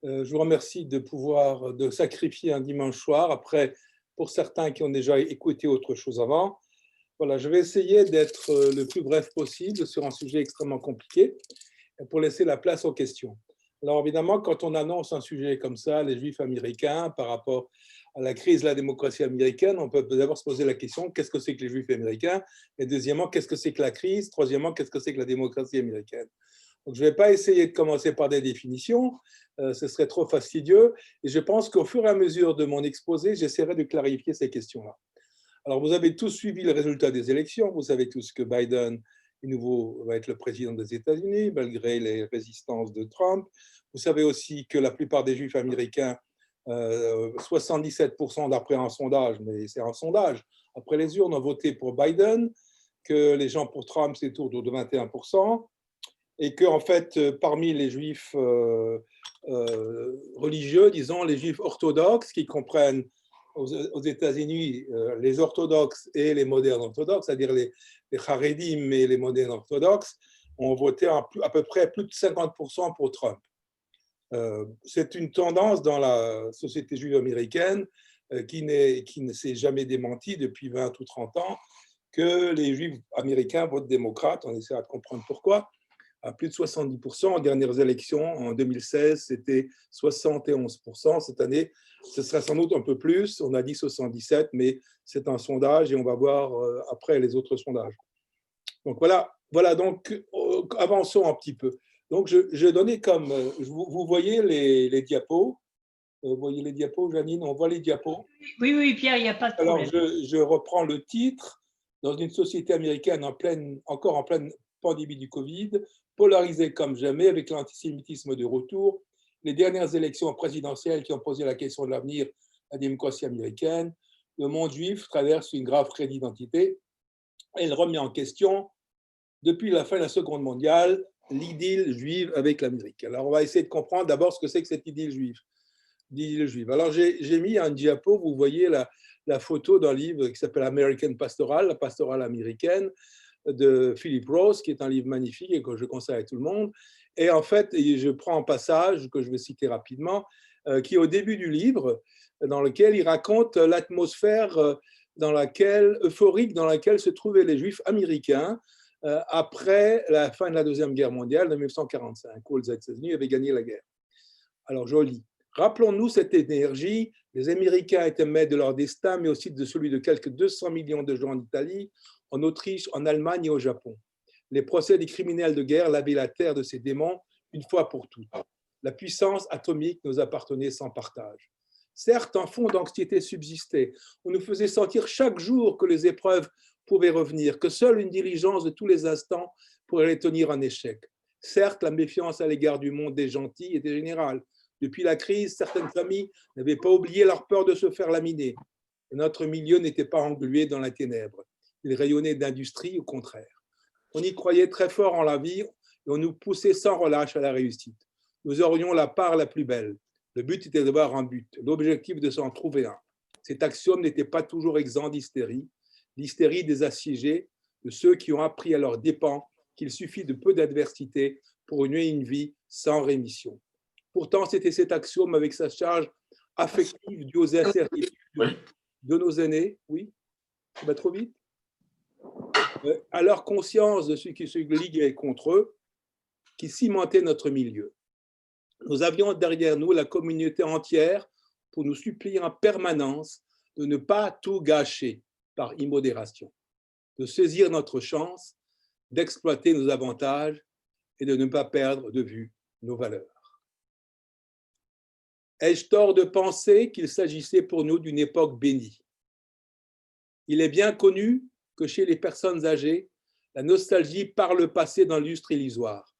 Je vous remercie de sacrifier un dimanche soir. Après, pour certains qui ont déjà écouté autre chose avant, voilà, je vais essayer d'être le plus bref possible sur un sujet extrêmement compliqué pour laisser la place aux questions. Alors évidemment, quand on annonce un sujet comme ça, les Juifs américains, par rapport à la crise de la démocratie américaine, on peut d'abord se poser la question, qu'est-ce que c'est que les Juifs américains? Et deuxièmement, qu'est-ce que c'est que la crise? Troisièmement, qu'est-ce que c'est que la démocratie américaine? Donc, je ne vais pas essayer de commencer par des définitions, ce serait trop fastidieux, et je pense qu'au fur et à mesure de mon exposé, j'essaierai de clarifier ces questions-là. Alors, vous avez tous suivi le résultat des élections, vous savez tous que Biden est nouveau, va être le président des États-Unis, malgré les résistances de Trump. Vous savez aussi que la plupart des Juifs américains, 77% d'après un sondage, mais c'est un sondage, après les urnes, ont voté pour Biden, que les gens pour Trump, c'est autour de 21%, et que en fait, parmi les juifs religieux, disons les juifs orthodoxes, qui comprennent aux États-Unis les orthodoxes et les modernes orthodoxes, c'est-à-dire les Haredim et les modernes orthodoxes, ont voté à peu près plus de 50% pour Trump. C'est une tendance dans la société juive américaine qui ne s'est jamais démentie depuis 20 ou 30 ans, que les juifs américains votent démocrate. On essaiera de comprendre pourquoi. À plus de 70%. En dernières élections, en 2016, c'était 71%. Cette année, ce sera sans doute un peu plus. On a dit 77, mais c'est un sondage et on va voir après les autres sondages. Donc voilà donc avançons un petit peu. Donc je donnais comme, vous voyez les diapos. Vous voyez les diapos, Janine? On voit les diapos. Oui, oui, Pierre, il n'y a pas de Alors problème. je reprends le titre. Dans une société américaine encore en pleine pandémie du Covid, polarisée comme jamais avec l'antisémitisme de retour, les dernières élections présidentielles qui ont posé la question de l'avenir de la démocratie américaine, le monde juif traverse une grave crise d'identité et il remet en question, depuis la fin de la Seconde mondiale, l'idylle juive avec l'Amérique. Alors on va essayer de comprendre d'abord ce que c'est que cette idylle juive. Alors j'ai mis un diapo, vous voyez la photo d'un livre qui s'appelle American Pastoral, la pastorale américaine, de Philip Roth, qui est un livre magnifique et que je conseille à tout le monde. Et en fait, je prends un passage que je vais citer rapidement, qui est au début du livre, dans lequel il raconte l'atmosphère euphorique dans laquelle se trouvaient les Juifs américains après la fin de la Deuxième Guerre mondiale de 1945, où les États-Unis avaient gagné la guerre. Alors, je lis. Rappelons-nous cette énergie. Les Américains étaient maîtres de leur destin, mais aussi de celui de quelques 200 millions de gens en Italie, en Autriche, en Allemagne et au Japon. Les procès des criminels de guerre lavaient la terre de ces démons une fois pour toutes. La puissance atomique nous appartenait sans partage. Certes, un fond d'anxiété subsistait. On nous faisait sentir chaque jour que les épreuves pouvaient revenir, que seule une diligence de tous les instants pourrait les tenir en échec. Certes, la méfiance à l'égard du monde des gentils était générale. Depuis la crise, certaines familles n'avaient pas oublié leur peur de se faire laminer. Et notre milieu n'était pas englué dans la ténèbre. Il rayonnait d'industrie, au contraire. On y croyait très fort en la vie et on nous poussait sans relâche à la réussite. Nous aurions la part la plus belle. Le but était d'avoir un but, l'objectif de s'en trouver un. Cet axiome n'était pas toujours exempt d'hystérie, l'hystérie des assiégés, de ceux qui ont appris à leurs dépens qu'il suffit de peu d'adversité pour ruiner une vie sans rémission. Pourtant, c'était cet axiome avec sa charge affective due aux incertitudes de nos aînés. Oui, ça va trop vite. À leur conscience de ce qui se liguait contre eux, qui cimentait notre milieu. Nous avions derrière nous la communauté entière pour nous supplier en permanence de ne pas tout gâcher par immodération, de saisir notre chance, d'exploiter nos avantages et de ne pas perdre de vue nos valeurs. Ai-je tort de penser qu'il s'agissait pour nous d'une époque bénie? Il est bien connu que chez les personnes âgées, la nostalgie parle le passé d'un lustre illusoire.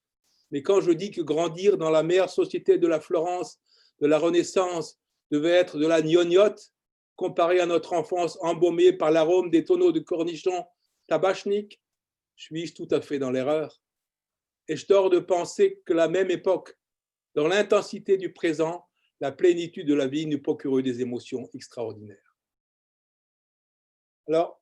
Mais quand je dis que grandir dans la meilleure société de la Florence, de la Renaissance, devait être de la gnognotte, comparé à notre enfance embaumée par l'arôme des tonneaux de cornichons tabachniques, suis-je tout à fait dans l'erreur? Ai-je tort de penser que la même époque, dans l'intensité du présent, la plénitude de la vie nous procure des émotions extraordinaires? Alors,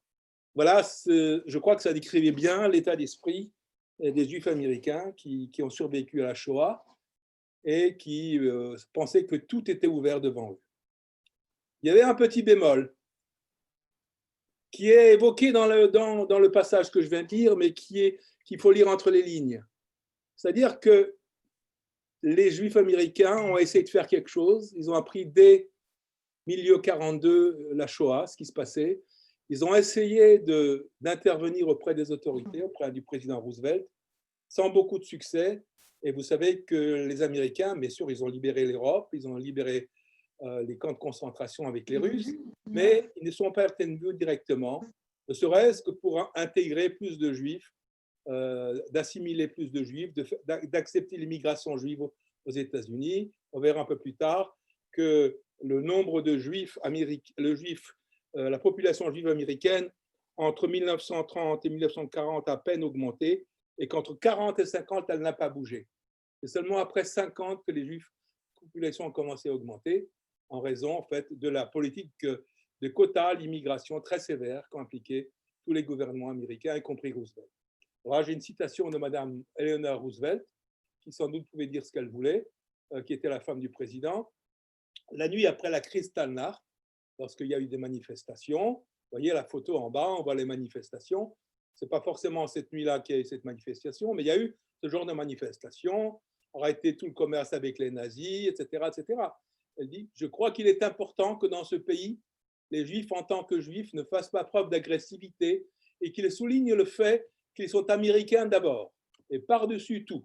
voilà, je crois que ça décrivait bien l'état d'esprit des Juifs américains qui ont survécu à la Shoah. et qui pensaient que tout était ouvert devant eux. Il y avait un petit bémol qui est évoqué dans le passage que je viens de lire, mais qu'il faut lire entre les lignes. C'est-à-dire que les Juifs américains ont essayé de faire quelque chose. Ils ont appris dès milieu 42 la Shoah, ce qui se passait. Ils ont essayé d'intervenir auprès des autorités, auprès du président Roosevelt, sans beaucoup de succès. Et vous savez que les Américains, bien sûr, ils ont libéré l'Europe, ils ont libéré les camps de concentration avec les Russes, mais ils ne sont pas intervenus directement, ne serait-ce que pour intégrer plus de Juifs, d'assimiler plus de Juifs, d'accepter l'immigration juive aux États-Unis. On verra un peu plus tard que le nombre de Juifs américains, la population juive américaine, entre 1930 et 1940 a à peine augmenté, et qu'entre 40 et 50, elle n'a pas bougé. C'est seulement après 50 que les Juifs, la population a commencé à augmenter, en raison en fait, de la politique de quotas, l'immigration très sévère qu'ont impliqué tous les gouvernements américains, y compris Roosevelt. Alors, j'ai une citation de Madame Eleanor Roosevelt, qui sans doute pouvait dire ce qu'elle voulait, qui était la femme du président. La nuit après la Kristallnacht, lorsqu'il y a eu des manifestations, vous voyez la photo en bas, on voit les manifestations. Ce n'est pas forcément cette nuit-là qu'il y a eu cette manifestation, mais il y a eu ce genre de manifestation, arrêter tout le commerce avec les nazis, etc., etc. Elle dit, je crois qu'il est important que dans ce pays, les Juifs en tant que Juifs ne fassent pas preuve d'agressivité et qu'ils soulignent le fait qu'ils sont américains d'abord et par-dessus tout.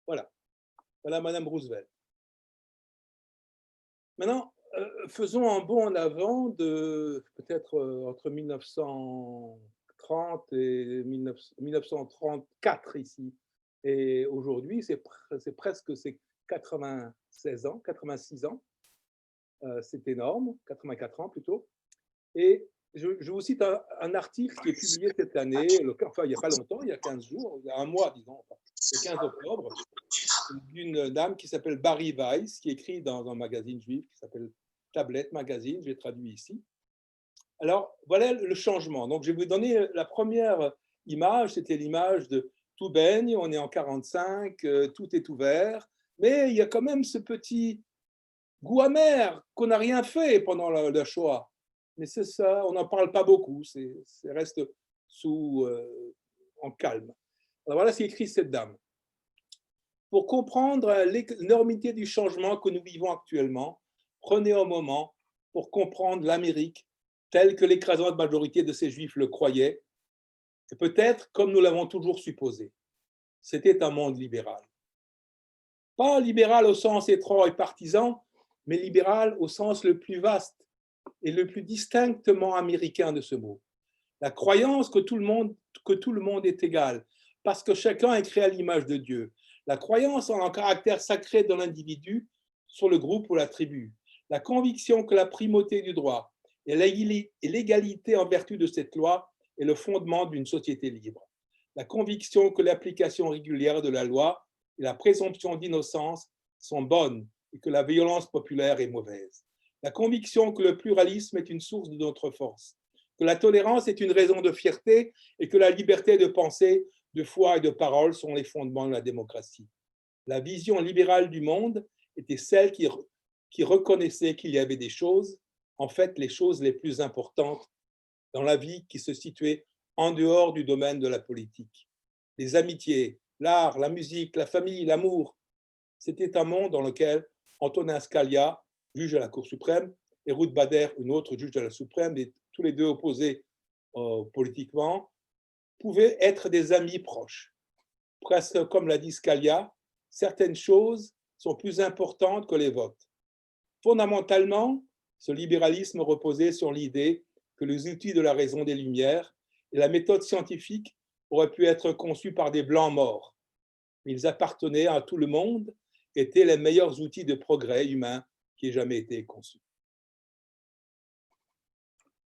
Voilà. Voilà Madame Roosevelt. Maintenant, faisons un bond en avant de peut-être entre 1930 et 1934 ici. Et aujourd'hui, c'est presque 96 ans, 86 ans. C'est énorme, 84 ans plutôt. Et je vous cite un article qui est publié cette année, enfin il n'y a pas longtemps, il y a 15 jours, il y a un mois, disons, enfin, le 15 octobre, d'une dame qui s'appelle Barry Weiss, qui écrit dans un magazine juif qui s'appelle Tablette Magazine, j'ai traduit ici. Alors, voilà le changement. Donc, je vais vous donner la première image, c'était l'image de tout baigne, on est en 45, tout est ouvert, mais il y a quand même ce petit goût amer qu'on n'a rien fait pendant la Shoah. Mais c'est ça, on n'en parle pas beaucoup, ça reste en calme. Alors voilà ce qu'écrit cette dame. Pour comprendre l'énormité du changement que nous vivons actuellement, prenez un moment pour comprendre l'Amérique telle que l'écrasante majorité de ces Juifs le croyaient, et peut-être comme nous l'avons toujours supposé. C'était un monde libéral. Pas libéral au sens étroit et partisan, mais libéral au sens le plus vaste et le plus distinctement américain de ce mot. La croyance que tout le monde est égal, parce que chacun est créé à l'image de Dieu. La croyance en un caractère sacré de l'individu sur le groupe ou la tribu. La conviction que la primauté du droit et l'égalité en vertu de cette loi est le fondement d'une société libre. La conviction que l'application régulière de la loi et la présomption d'innocence sont bonnes et que la violence populaire est mauvaise. La conviction que le pluralisme est une source de notre force, que la tolérance est une raison de fierté et que la liberté de pensée, de foi et de parole sont les fondements de la démocratie. La vision libérale du monde était celle qui reconnaissait qu'il y avait des choses, en fait les choses les plus importantes dans la vie qui se situaient en dehors du domaine de la politique. Les amitiés, l'art, la musique, la famille, l'amour. C'était un monde dans lequel Antonin Scalia, juge à la Cour suprême, et Ruth Bader, une autre juge de la Suprême, tous les deux opposés politiquement, pouvaient être des amis proches. Presque comme l'a dit Scalia, certaines choses sont plus importantes que les votes. Fondamentalement, ce libéralisme reposait sur l'idée que les outils de la raison des Lumières et la méthode scientifique auraient pu être conçus par des blancs morts. Ils appartenaient à tout le monde, étaient les meilleurs outils de progrès humain qui aient jamais été conçus.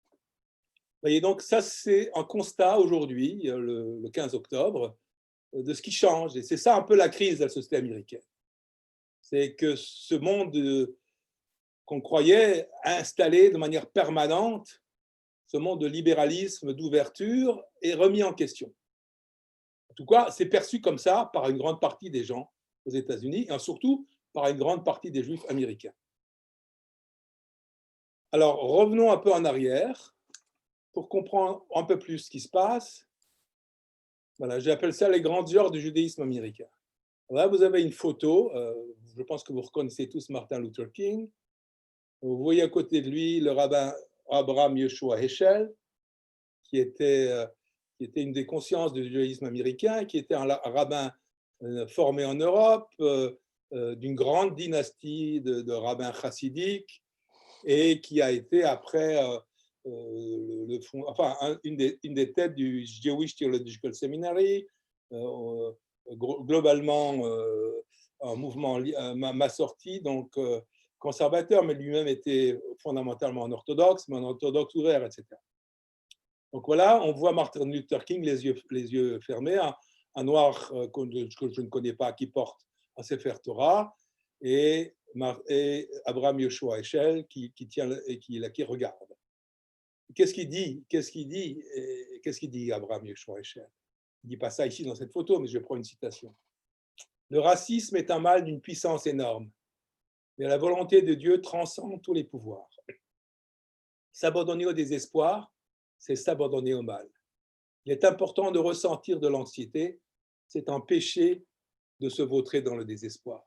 Vous voyez, donc ça, c'est un constat aujourd'hui, le 15 octobre, de ce qui change. Et c'est ça un peu la crise de la société américaine. C'est que ce monde qu'on croyait installé de manière permanente, ce monde de libéralisme, d'ouverture, est remis en question. En tout cas, c'est perçu comme ça par une grande partie des gens aux États-Unis, et surtout par une grande partie des Juifs américains. Alors, revenons un peu en arrière pour comprendre un peu plus ce qui se passe. Voilà, j'appelle ça les grandes heures du judaïsme américain. Là, vous avez une photo, je pense que vous reconnaissez tous Martin Luther King. Vous voyez à côté de lui le rabbin Abraham Yeshua Heschel, qui était une des consciences du judaïsme américain, qui était un rabbin formé en Europe, d'une grande dynastie de rabbins chassidiques, et qui a été après une des têtes du Jewish Theological Seminary, globalement un mouvement massorti, donc conservateur, mais lui-même était fondamentalement un orthodoxe, mais un orthodoxe ouvert, etc. Donc voilà, on voit Martin Luther King les yeux fermés, un noir que je ne connais pas qui porte un Sefer Torah, et Abraham Yoshua Heschel qui tient et qui regarde. Qu'est-ce qu'il dit Abraham Yoshua Heschel? Il ne dit pas ça ici dans cette photo, mais je prends une citation. Le racisme est un mal d'une puissance énorme, mais la volonté de Dieu transcende tous les pouvoirs. S'abandonner au désespoir, c'est s'abandonner au mal. Il est important de ressentir de l'anxiété, c'est un péché de se vautrer dans le désespoir.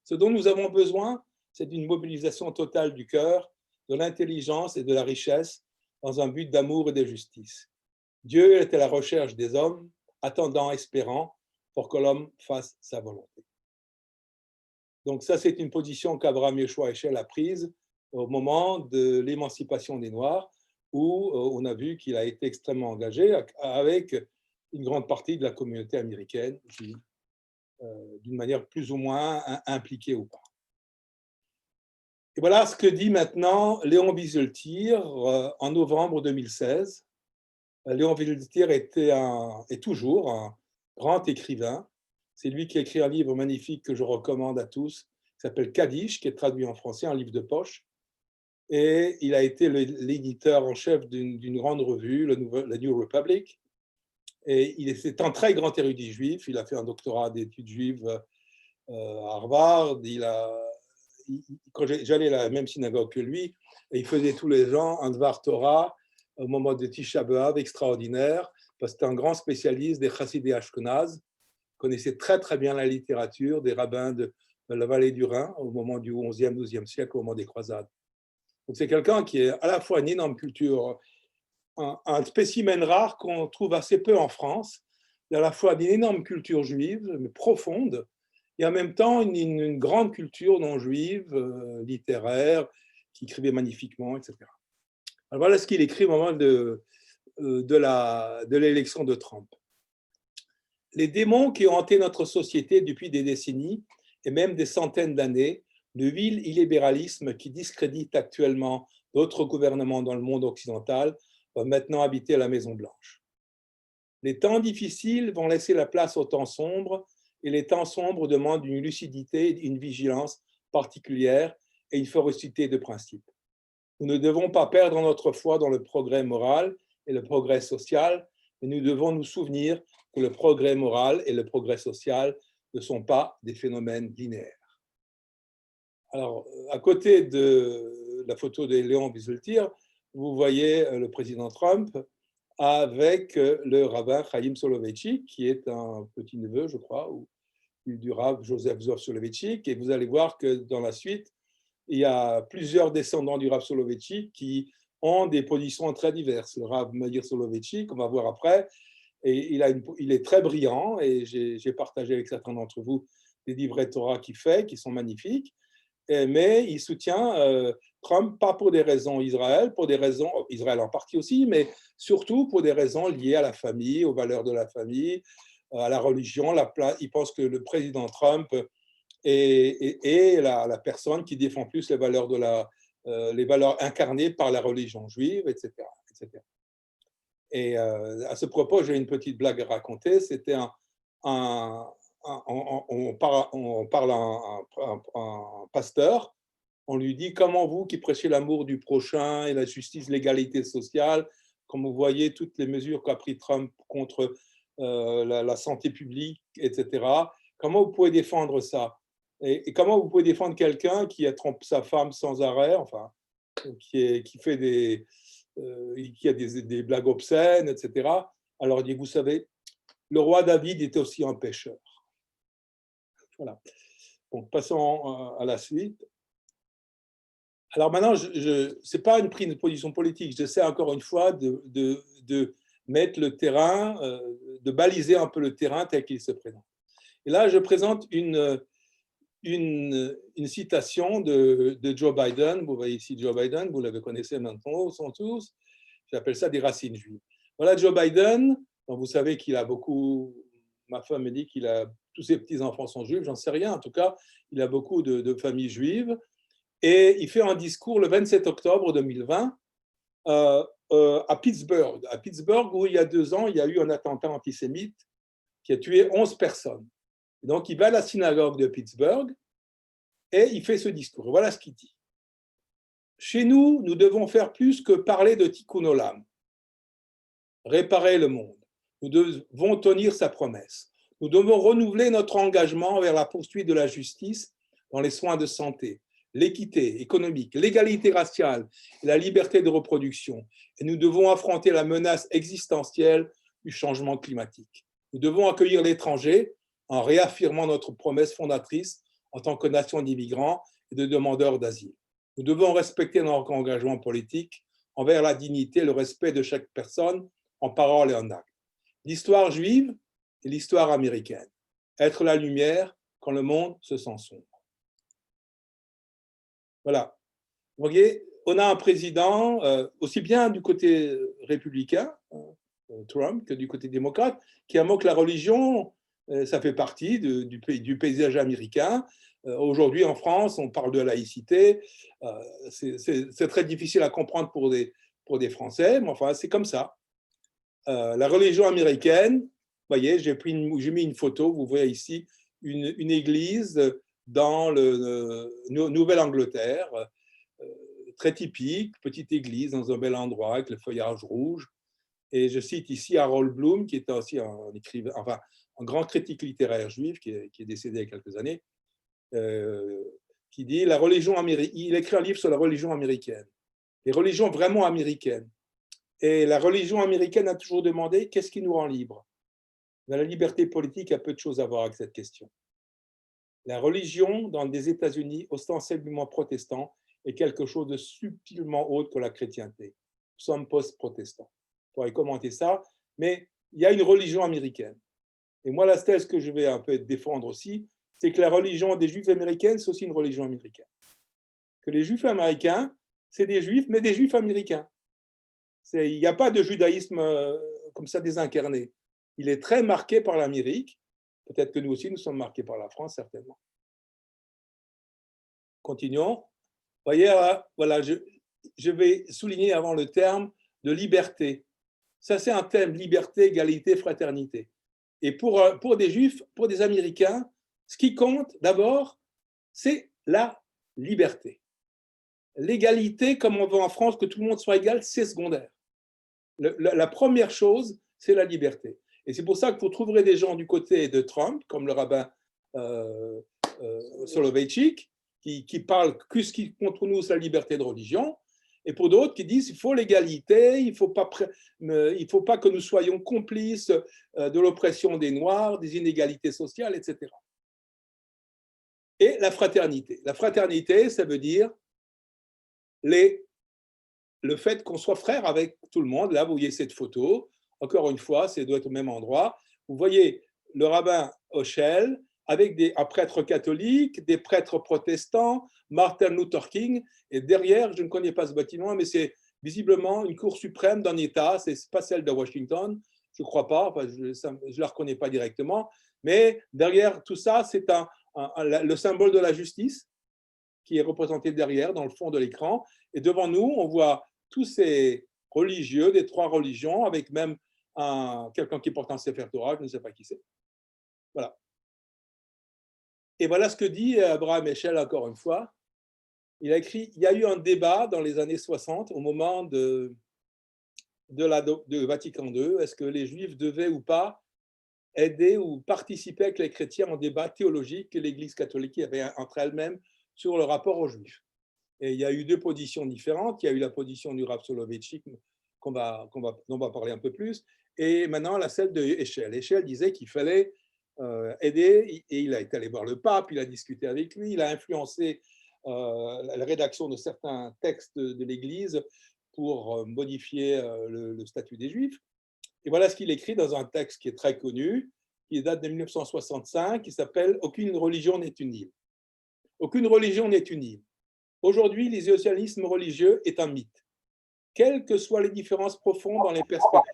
Ce dont nous avons besoin, c'est d'une mobilisation totale du cœur, de l'intelligence et de la richesse dans un but d'amour et de justice. Dieu est à la recherche des hommes, attendant, espérant, pour que l'homme fasse sa volonté. Donc ça, c'est une position qu'Abraham Yeshua Heschel a prise au moment de l'émancipation des Noirs, où on a vu qu'il a été extrêmement engagé avec une grande partie de la communauté américaine, d'une manière plus ou moins impliquée ou pas. Et voilà ce que dit maintenant Léon Wieseltier en novembre 2016. Léon Wieseltier est toujours un grand écrivain. C'est lui qui a écrit un livre magnifique que je recommande à tous, qui s'appelle Kaddish, qui est traduit en français, un livre de poche. Et il a été l'éditeur en chef d'une grande revue, la New Republic. Et c'est un très grand érudit juif. Il a fait un doctorat d'études juives à Harvard. Quand j'allais à la même synagogue que lui, et il faisait tous les ans un Dvar Torah au moment de Tisha B'Av extraordinaire, parce que c'était un grand spécialiste des Chassidés Ashkenaz, connaissait très très bien la littérature des rabbins de la vallée du Rhin au moment du 11e, 12e siècle, au moment des croisades. Donc c'est quelqu'un qui est à la fois une énorme culture, un spécimen rare qu'on trouve assez peu en France, à la fois d'une énorme culture juive, mais profonde, et en même temps une grande culture non juive, littéraire, qui écrivait magnifiquement, etc. Alors voilà ce qu'il écrit au moment de l'élection de Trump. Les démons qui ont hanté notre société depuis des décennies et même des centaines d'années, le vil illibéralisme qui discrédite actuellement d'autres gouvernements dans le monde occidental, va maintenant habiter la Maison-Blanche. Les temps difficiles vont laisser la place aux temps sombres, et les temps sombres demandent une lucidité, une vigilance particulière et une férocité de principe. Nous ne devons pas perdre notre foi dans le progrès moral et le progrès social, mais nous devons nous souvenir que le progrès moral et le progrès social ne sont pas des phénomènes linéaires. Alors, à côté de la photo de Léon Wieseltier, vous voyez le président Trump avec le rabbin Chaim Soloveitchik, qui est un petit-neveu, je crois, du rabbin Joseph Zov Soloveitchik. Et vous allez voir que dans la suite, il y a plusieurs descendants du rabbin Soloveitchik qui ont des positions très diverses. Le rabbin Meir Soloveitchik, on va voir après, et il est très brillant, et j'ai partagé avec certains d'entre vous des livrets Torah qu'il fait, qui sont magnifiques. Mais il soutient Trump, pas pour des raisons Israël, pour des raisons, Israël en partie aussi, mais surtout pour des raisons liées à la famille, aux valeurs de la famille, à la religion. Il pense que le président Trump est la personne qui défend plus les valeurs, les valeurs incarnées par la religion juive, etc. etc. Et à ce propos, j'ai une petite blague à raconter. C'était on parle à un pasteur, on lui dit: comment vous qui prêchez l'amour du prochain et la justice, l'égalité sociale, comme vous voyez toutes les mesures qu'a pris Trump contre la santé publique, etc., Comment vous pouvez défendre ça? Et comment vous pouvez défendre quelqu'un qui trompe sa femme sans arrêt, enfin, qui fait qui a des blagues obscènes, etc. Alors il dit, vous savez, le roi David était aussi un pécheur. Voilà. Donc passons à la suite. Alors maintenant, ce n'est pas une prise de position politique, j'essaie encore une fois de mettre le terrain, de baliser un peu le terrain tel qu'il se présente. Et là, je présente une citation de Joe Biden. Vous voyez ici Joe Biden, vous le connaissez maintenant, sont tous. J'appelle ça des racines juives. Voilà Joe Biden. Donc vous savez qu'il a beaucoup, ma femme me dit qu'il a, tous ses petits-enfants sont juifs, j'en sais rien. En tout cas, il a beaucoup de familles juives. Et il fait un discours le 27 octobre 2020 à Pittsburgh, où il y a 2 ans, il y a eu un attentat antisémite qui a tué 11 personnes. Donc, il va à la synagogue de Pittsburgh et il fait ce discours. Et voilà ce qu'il dit. Chez nous, nous devons faire plus que parler de Tikkun Olam, réparer le monde. Nous devons tenir sa promesse. Nous devons renouveler notre engagement vers la poursuite de la justice dans les soins de santé, l'équité économique, l'égalité raciale et la liberté de reproduction. Et nous devons affronter la menace existentielle du changement climatique. Nous devons accueillir l'étranger en réaffirmant notre promesse fondatrice en tant que nation d'immigrants et de demandeurs d'asile. Nous devons respecter notre engagement politique envers la dignité et le respect de chaque personne en parole et en acte. L'histoire juive et l'histoire américaine. Être la lumière quand le monde se sent sombre. Voilà. Vous voyez, on a un président, aussi bien du côté républicain, Trump, que du côté démocrate, qui invoque la religion. Ça fait partie du paysage américain. Aujourd'hui, en France, on parle de laïcité. C'est très difficile à comprendre pour des Français, mais enfin, c'est comme ça. La religion américaine, vous voyez, j'ai mis une photo, vous voyez ici, une église dans le Nouvelle-Angleterre, très typique, petite église dans un bel endroit avec le feuillage rouge. Et je cite ici Harold Bloom, qui était aussi un écrivain, enfin, un grand critique littéraire juif qui est décédé il y a quelques années, qui dit la religion américaine. Il écrit un livre sur la religion américaine, les religions vraiment américaines. Et la religion américaine a toujours demandé qu'est-ce qui nous rend libres. Mais la liberté politique a peu de choses à voir avec cette question. La religion dans des États-Unis ostensiblement protestants est quelque chose de subtilement autre que la chrétienté. Nous sommes post-protestants. On pourrait commenter ça, mais il y a une religion américaine. Et moi, la thèse que je vais un peu défendre aussi, c'est que la religion des Juifs américains, c'est aussi une religion américaine. Que les Juifs américains, c'est des Juifs, mais des Juifs américains. Il n'y a pas de judaïsme comme ça désincarné. Il est très marqué par l'Amérique. Peut-être que nous aussi, nous sommes marqués par la France, certainement. Continuons. Vous voyez, voilà, je vais souligner avant le terme de liberté. Ça, c'est un thème, liberté, égalité, fraternité. Et pour des Juifs, pour des Américains, ce qui compte d'abord, c'est la liberté. L'égalité, comme on veut en France, que tout le monde soit égal, c'est secondaire. La première chose, c'est la liberté. Et c'est pour ça que vous trouverez des gens du côté de Trump, comme le rabbin Soloveitchik, qui parlent que ce qui contre nous, c'est la liberté de religion, et pour d'autres qui disent qu'il faut l'égalité, il ne faut pas que nous soyons complices de l'oppression des Noirs, des inégalités sociales, etc. Et la fraternité. La fraternité, ça veut dire le fait qu'on soit frère avec tout le monde. Là, vous voyez cette photo. Encore une fois, ça doit être au même endroit. Vous voyez le rabbin Hochel avec un prêtre catholique, des prêtres protestants, Martin Luther King. Et derrière, je ne connais pas ce bâtiment, mais c'est visiblement une cour suprême d'un État. Ce n'est pas celle de Washington, je ne crois pas. Enfin, je ne la reconnais pas directement. Mais derrière tout ça, c'est le symbole de la justice qui est représenté derrière, dans le fond de l'écran. Et devant nous, on voit tous ces religieux des 3 religions, avec même quelqu'un qui porte un Sefer Torah, je ne sais pas qui c'est. Voilà. Et voilà ce que dit Abraham Heschel, encore une fois. Il a écrit, il y a eu un débat dans les années 60, au moment de Vatican II, est-ce que les Juifs devaient ou pas aider ou participer avec les chrétiens en débat théologique que l'Église catholique avait entre elles-mêmes sur le rapport aux Juifs. Et il y a eu deux positions différentes. Il y a eu la position du Rav Soloveitchik, dont on va parler un peu plus, et maintenant celle de Heschel. Heschel disait qu'il fallait aider, et il a été allé voir le pape, il a discuté avec lui, il a influencé la rédaction de certains textes de l'Église pour modifier le statut des Juifs. Et voilà ce qu'il écrit dans un texte qui est très connu, qui date de 1965, qui s'appelle « Aucune religion n'est une île ». Aucune religion n'est une île. Aujourd'hui, l'isolationnisme religieux est un mythe. Quelles que soient les différences profondes dans les perspectives,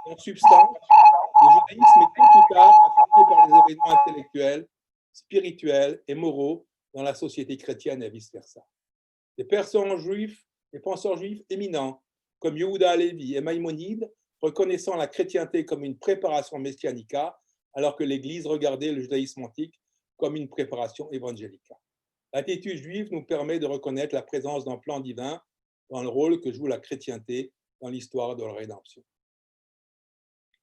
en substance, le judaïsme est tôt ou tard affecté par les événements intellectuels, spirituels et moraux dans la société chrétienne et vice-versa. Des penseurs juifs éminents, comme Yehuda Halevi et Maïmonide, reconnaissant la chrétienté comme une préparation messianica, alors que l'Église regardait le judaïsme antique comme une préparation évangélica. L'attitude juive nous permet de reconnaître la présence d'un plan divin dans le rôle que joue la chrétienté dans l'histoire de la rédemption.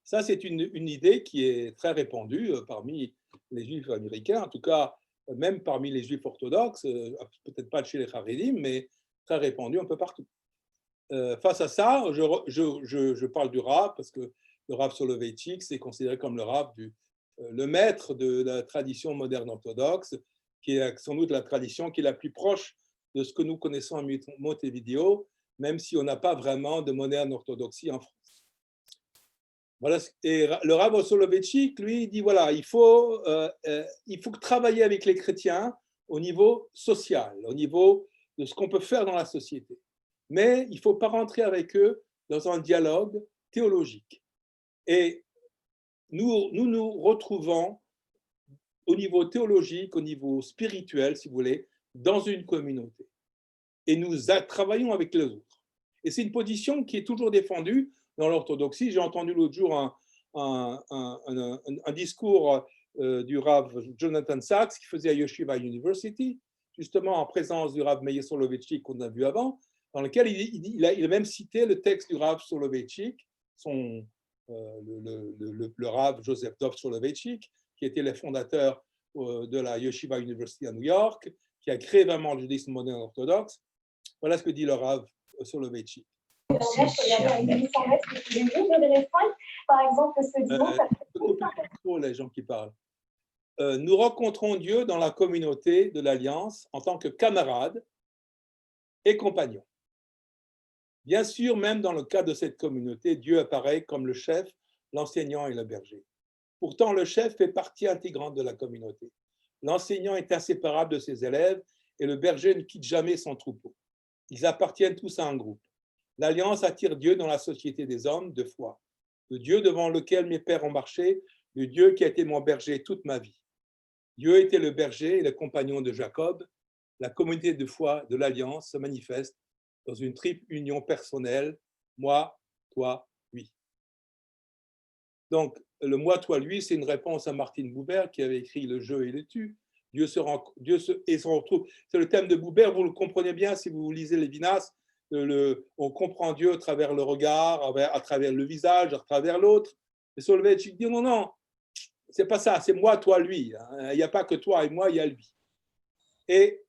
Ça, c'est une idée qui est très répandue parmi les juifs américains, en tout cas, même parmi les juifs orthodoxes, peut-être pas chez les Haredim, mais très répandue un peu partout. Face à ça, je parle du Rav, parce que le Rav Soloveitchik, c'est considéré comme le Rav, le maître de la tradition moderne orthodoxe, qui est sans doute la tradition qui est la plus proche de ce que nous connaissons à Montevideo, même si on n'a pas vraiment de moderne orthodoxie en France. Voilà. Et le Rav Soloveitchik, lui, dit voilà, il faut travailler avec les chrétiens au niveau social, au niveau de ce qu'on peut faire dans la société. Mais il ne faut pas rentrer avec eux dans un dialogue théologique. Et nous retrouvons au niveau théologique, au niveau spirituel, si vous voulez, dans une communauté. Et nous travaillons avec les autres. Et c'est une position qui est toujours défendue dans l'orthodoxie. J'ai entendu l'autre jour un discours du Rav Jonathan Sachs qui faisait à Yeshiva University, justement en présence du Rav Meir Soloveitchik qu'on a vu avant, dans lequel il a même cité le texte du Rav Soloveitchik, le Rav Joseph Dov Soloveitchik, qui était le fondateur de la Yeshiva University à New York, qui a créé vraiment le judaïsme moderne orthodoxe. Voilà ce que dit le Rav Soloveitchik. Par exemple, les gens qui parlent. Nous rencontrons Dieu dans la communauté de l'Alliance en tant que camarades et compagnons. Bien sûr, même dans le cas de cette communauté, Dieu apparaît comme le chef, l'enseignant et le berger. Pourtant, le chef fait partie intégrante de la communauté. L'enseignant est inséparable de ses élèves et le berger ne quitte jamais son troupeau. Ils appartiennent tous à un groupe. L'Alliance attire Dieu dans la société des hommes de foi. Le Dieu devant lequel mes pères ont marché, le Dieu qui a été mon berger toute ma vie. Dieu était le berger et le compagnon de Jacob. La communauté de foi de l'Alliance se manifeste dans une triple union personnelle, moi, toi, lui. Donc, le moi, toi, lui, c'est une réponse à Martine Buber qui avait écrit Le jeu et le tu. Dieu se retrouve. C'est le thème de Buber, vous le comprenez bien si vous lisez Lévinas. On comprend Dieu à travers le regard, à travers le visage, à travers l'autre. Et Soloveitchik dit non, c'est pas ça, c'est moi, toi, lui. Il n'y a pas que toi et moi, il y a lui. Et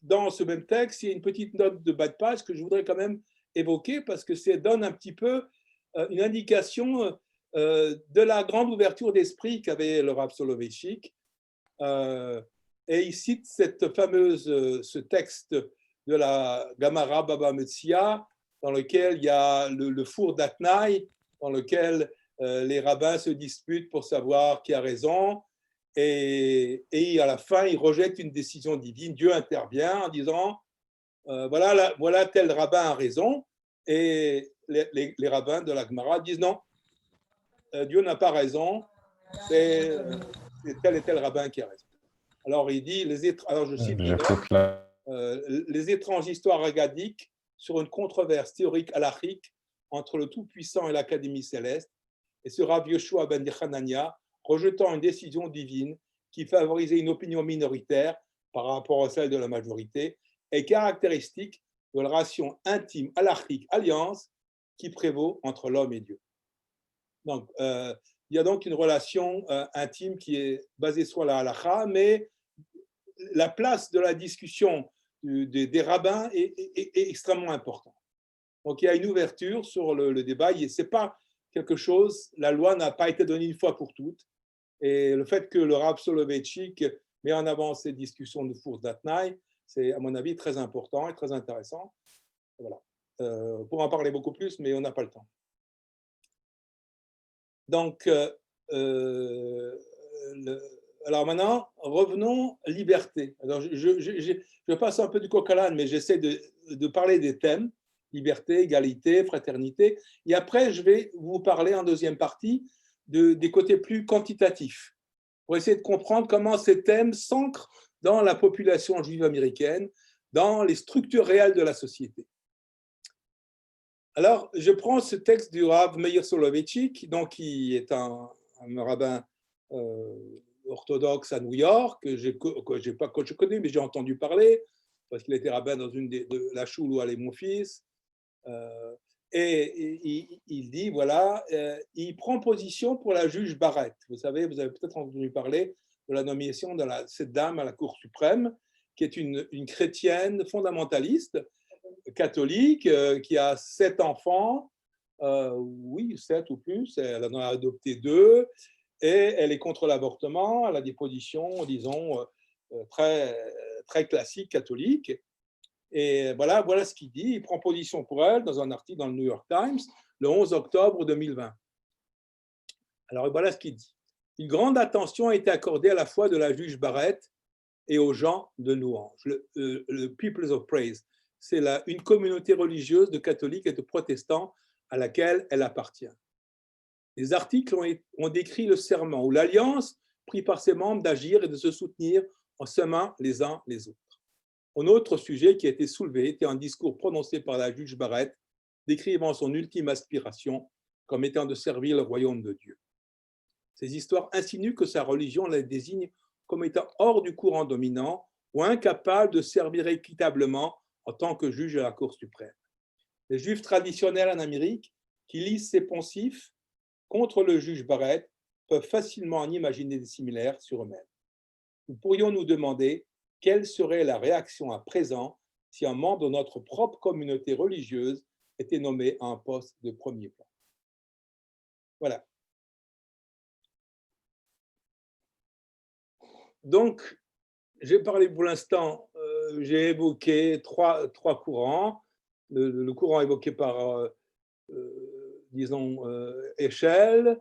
dans ce même texte, il y a une petite note de bas de page que je voudrais quand même évoquer parce que ça donne un petit peu une indication de la grande ouverture d'esprit qu'avait le Rav Soloveitchik. Et il cite ce texte de la Gamara Baba Metzia, dans lequel il y a le four d'Atnaï, dans lequel les rabbins se disputent pour savoir qui a raison. Et à la fin, ils rejettent une décision divine. Dieu intervient en disant voilà tel rabbin a raison. Et les rabbins de la Gemara disent non, Dieu n'a pas raison, c'est tel et tel rabbin qui a raison. Alors il dit, alors je cite les étranges histoires ragadiques sur une controverse théorique halachique entre le Tout-Puissant et l'Académie céleste, et ce Rav Yoshua ben Hanania rejetant une décision divine qui favorisait une opinion minoritaire par rapport à celle de la majorité, est caractéristique de la relation intime halachique alliance qui prévaut entre l'homme et Dieu. Donc, il il y a donc une relation intime qui est basée sur la halakha, mais la place de la discussion des rabbins est extrêmement importante. Donc il y a une ouverture sur le débat. Ce n'est pas quelque chose, la loi n'a pas été donnée une fois pour toutes. Et le fait que le Rav Soloveitchik met en avant ces discussions de Fours d'Atnaï, c'est à mon avis très important et très intéressant. Voilà. On pourra en parler beaucoup plus, mais on n'a pas le temps. Donc, alors maintenant, revenons à liberté. Alors, je passe un peu du coq à l'âne, mais j'essaie de parler des thèmes, liberté, égalité, fraternité. Et après, je vais vous parler en deuxième partie des côtés plus quantitatifs, pour essayer de comprendre comment ces thèmes s'ancrent dans la population juive américaine, dans les structures réelles de la société. Alors, je prends ce texte du Rav Meir Soloveitchik, donc qui est un rabbin orthodoxe à New York, que je connais, mais j'ai entendu parler, parce qu'il était rabbin dans une de la choule où allait mon fils. Et il dit, voilà, il prend position pour la juge Barrett. Vous savez, vous avez peut-être entendu parler de la nomination de cette dame à la Cour suprême, qui est une chrétienne fondamentaliste, catholique, qui a 7 enfants, oui, 7 ou plus, elle en a adopté 2, et elle est contre l'avortement, elle a des positions, disons, très, très classiques catholiques. Et voilà ce qu'il dit, il prend position pour elle dans un article dans le New York Times, le 11 octobre 2020. Alors voilà ce qu'il dit. Une grande attention a été accordée à la fois de la juge Barrett et aux gens de louange, le Peoples of Praise. C'est une communauté religieuse de catholiques et de protestants à laquelle elle appartient. Les articles ont décrit le serment ou l'alliance prise par ses membres d'agir et de se soutenir en s'aimant les uns les autres. Un autre sujet qui a été soulevé était un discours prononcé par la juge Barrett décrivant son ultime aspiration comme étant de servir le royaume de Dieu. Ces histoires insinuent que sa religion la désigne comme étant hors du courant dominant ou incapable de servir équitablement en tant que juge à la Cour suprême. Les juifs traditionnels en Amérique qui lisent ces poncifs contre le juge Barrett peuvent facilement en imaginer des similaires sur eux-mêmes. Nous pourrions nous demander quelle serait la réaction à présent si un membre de notre propre communauté religieuse était nommé à un poste de premier plan. Voilà. Donc, j'ai parlé pour l'instant, j'ai évoqué trois courants. Le courant évoqué par, disons, Eshel,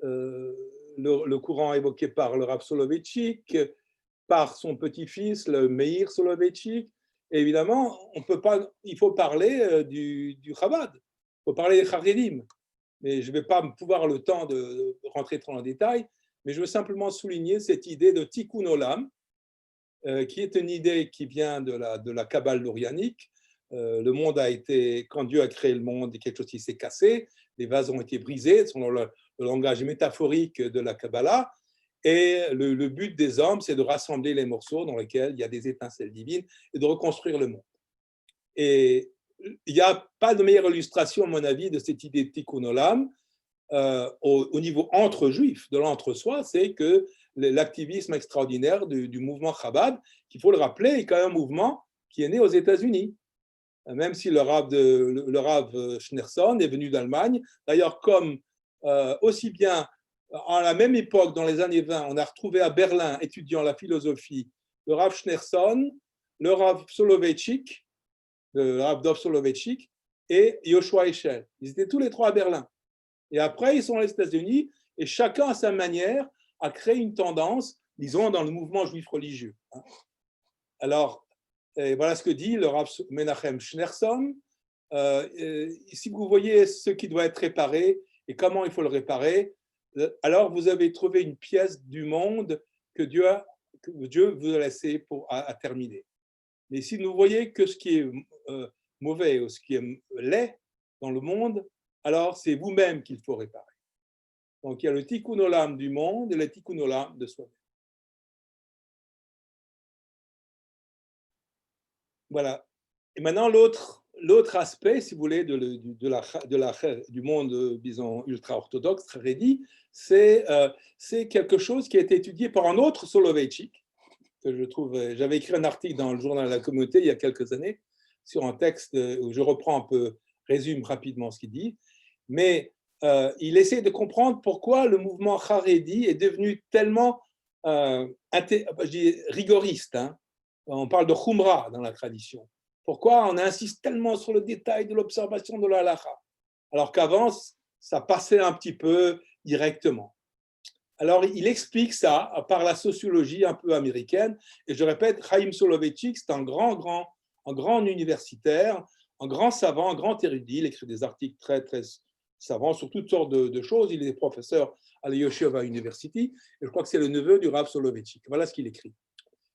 le courant évoqué par le Rav Soloveitchik, par son petit-fils, le Meir Soloveitchik. Et évidemment, il faut parler du Chabad, il faut parler des Haredim. Mais je ne vais pas pouvoir le temps de rentrer trop en détail, mais je veux simplement souligner cette idée de Tikkun Olam, qui est une idée qui vient de la Kabbale lorianique. Le monde a été, quand Dieu a créé le monde, quelque chose qui s'est cassé, les vases ont été brisés, selon le langage métaphorique de la Kabbalah, et le but des hommes, c'est de rassembler les morceaux dans lesquels il y a des étincelles divines et de reconstruire le monde. Et il n'y a pas de meilleure illustration, à mon avis, de cette idée de Tikkun Olam au niveau entre juifs, de l'entre-soi, c'est que l'activisme extraordinaire du mouvement Chabad, qu'il faut le rappeler, est quand même un mouvement qui est né aux États-Unis. Même si le Rav Schneerson est venu d'Allemagne. D'ailleurs, comme aussi bien à la même époque, dans les années 20, on a retrouvé à Berlin, étudiant la philosophie, le Rav Schneerson, le Rav Soloveitchik, le Rav Dov Soloveitchik et Yoshua Eshel. Ils étaient tous les trois à Berlin. Et après, ils sont aux États-Unis et chacun à sa manière a créé une tendance, disons, dans le mouvement juif religieux. Alors, voilà ce que dit le Rav Menachem Schneerson. Si vous voyez ce qui doit être réparé et comment il faut le réparer, alors vous avez trouvé une pièce du monde que Dieu vous a laissé à terminer. Mais si vous voyez que ce qui est mauvais ou ce qui est laid dans le monde, alors c'est vous-même qu'il faut réparer. Donc il y a le tikkun olam du monde et le tikkun olam de soi-même. Voilà. Et maintenant l'autre l'autre aspect, si vous voulez, du monde, disons, ultra-orthodoxe, Haredi, c'est quelque chose qui a été étudié par un autre Soloveitchik, que je trouve, j'avais écrit un article dans le journal de la communauté il y a quelques années, sur un texte où je reprends un peu, résume rapidement ce qu'il dit, mais il essaie de comprendre pourquoi le mouvement Haredi est devenu tellement rigoriste. Hein. On parle de Khumra dans la tradition. Pourquoi on insiste tellement sur le détail de l'observation de la halakha, alors qu'avant, ça passait un petit peu directement. Alors, il explique ça par la sociologie un peu américaine. Et je répète, Chaim Soloveitchik, c'est un grand universitaire, un grand savant, un grand érudit. Il écrit des articles très, très savants sur toutes sortes de choses. Il est professeur à la Yeshiva University. Et je crois que c'est le neveu du Rav Soloveitchik. Voilà ce qu'il écrit.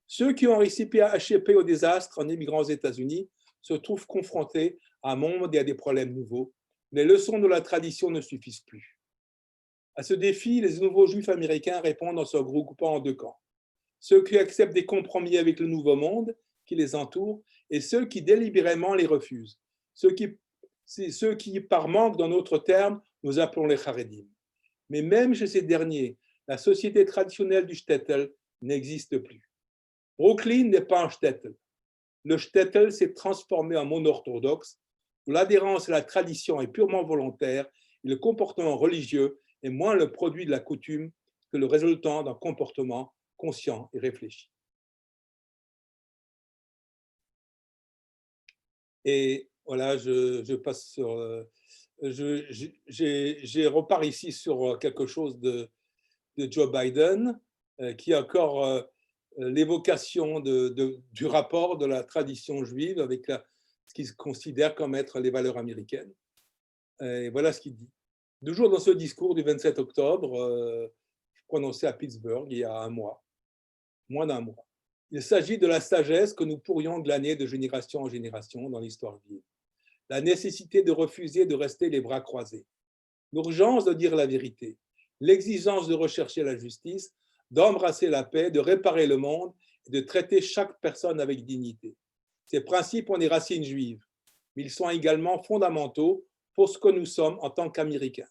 Ceux qui ont réussi à échapper au désastre en émigrant aux États-Unis se trouvent confrontés à un monde et à des problèmes nouveaux. Les leçons de la tradition ne suffisent plus. À ce défi, les nouveaux juifs américains répondent en se regroupant en deux camps. Ceux qui acceptent des compromis avec le nouveau monde qui les entoure et ceux qui délibérément les refusent. Ceux qui par manque, dans notre terme, nous appelons les Haredim. Mais même chez ces derniers, la société traditionnelle du shtetl n'existe plus. Brooklyn n'est pas un shtetl. Le shtetl s'est transformé en monde orthodoxe, où l'adhérence à la tradition est purement volontaire et le comportement religieux est moins le produit de la coutume que le résultant d'un comportement conscient et réfléchi. Et voilà, je passe sur... je repars ici sur quelque chose de Joe Biden, qui a encore l'évocation du rapport de la tradition juive avec ce qu'il considère comme être les valeurs américaines. Et voilà ce qu'il dit. Toujours dans ce discours du 27 octobre, prononcé à Pittsburgh il y a un mois, moins d'un mois. Il s'agit de la sagesse que nous pourrions glaner de génération en génération dans l'histoire vive. La nécessité de refuser de rester les bras croisés. L'urgence de dire la vérité. L'exigence de rechercher la justice, d'embrasser la paix, de réparer le monde et de traiter chaque personne avec dignité. Ces principes ont des racines juives, mais ils sont également fondamentaux pour ce que nous sommes en tant qu'Américains.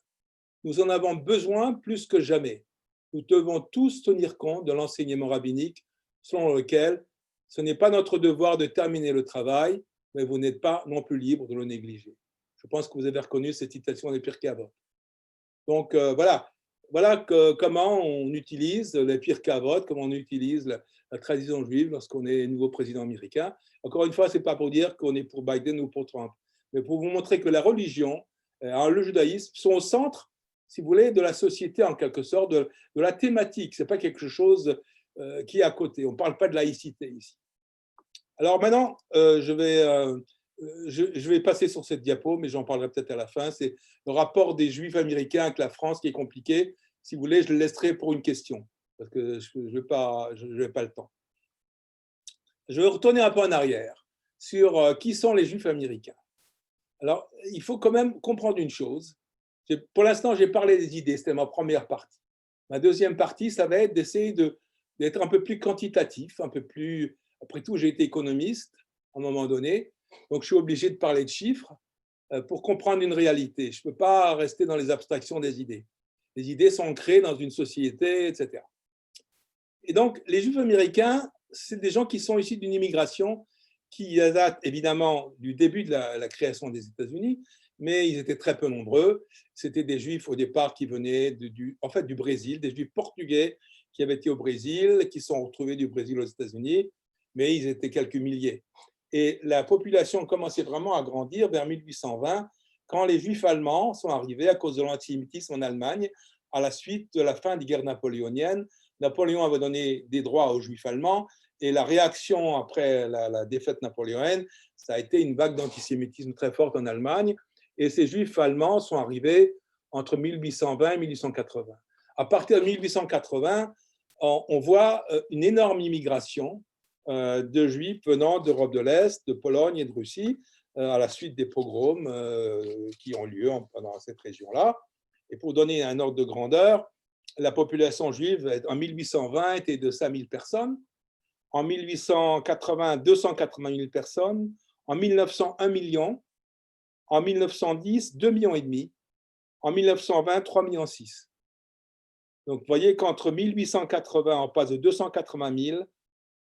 Nous en avons besoin plus que jamais. Nous devons tous tenir compte de l'enseignement rabbinique selon lequel ce n'est pas notre devoir de terminer le travail, mais vous n'êtes pas non plus libre de le négliger. Je pense que vous avez reconnu cette citation des Pirkei Avot. Donc voilà comment on utilise les Pirkei Avot, comment on utilise la tradition juive lorsqu'on est nouveau président américain. Encore une fois, ce n'est pas pour dire qu'on est pour Biden ou pour Trump, mais pour vous montrer que la religion et le judaïsme sont au centre, si vous voulez, de la société en quelque sorte, de la thématique. Ce n'est pas quelque chose qui est à côté. On ne parle pas de laïcité ici. Alors maintenant, je vais passer sur cette diapo, mais j'en parlerai peut-être à la fin. C'est le rapport des Juifs américains avec la France qui est compliqué. Si vous voulez, je le laisserai pour une question, parce que je n'ai pas le temps. Je vais retourner un peu en arrière sur qui sont les Juifs américains. Alors, il faut quand même comprendre une chose. Pour l'instant, j'ai parlé des idées, c'était ma première partie. Ma deuxième partie, ça va être d'essayer d'être un peu plus quantitatif, un peu plus... Après tout, j'ai été économiste à un moment donné, donc je suis obligé de parler de chiffres pour comprendre une réalité. Je ne peux pas rester dans les abstractions des idées. Les idées sont créées dans une société, etc. Et donc, les Juifs américains, c'est des gens qui sont issus d'une immigration qui date évidemment du début de la création des États-Unis, mais ils étaient très peu nombreux. C'était des Juifs au départ qui venaient du Brésil, des Juifs portugais qui avaient été au Brésil, qui sont retrouvés du Brésil aux États-Unis, mais ils étaient quelques milliers. Et la population commençait vraiment à grandir vers 1820, quand les Juifs allemands sont arrivés à cause de l'antisémitisme en Allemagne, à la suite de la fin des guerres napoléoniennes. Napoléon avait donné des droits aux Juifs allemands, et la réaction après la défaite napoléonienne, ça a été une vague d'antisémitisme très forte en Allemagne, et ces Juifs allemands sont arrivés entre 1820 et 1880. À partir de 1880, on voit une énorme immigration de Juifs venant d'Europe de l'Est, de Pologne et de Russie, à la suite des pogroms qui ont lieu dans cette région-là. Et pour donner un ordre de grandeur, la population juive en 1820 était de 5000 personnes, en 1880, 280 000 personnes, en 1900, 1 million, En 1910, 2,5 millions. En 1920, 3,6 millions. Donc, vous voyez qu'entre 1880, on passe de 280 000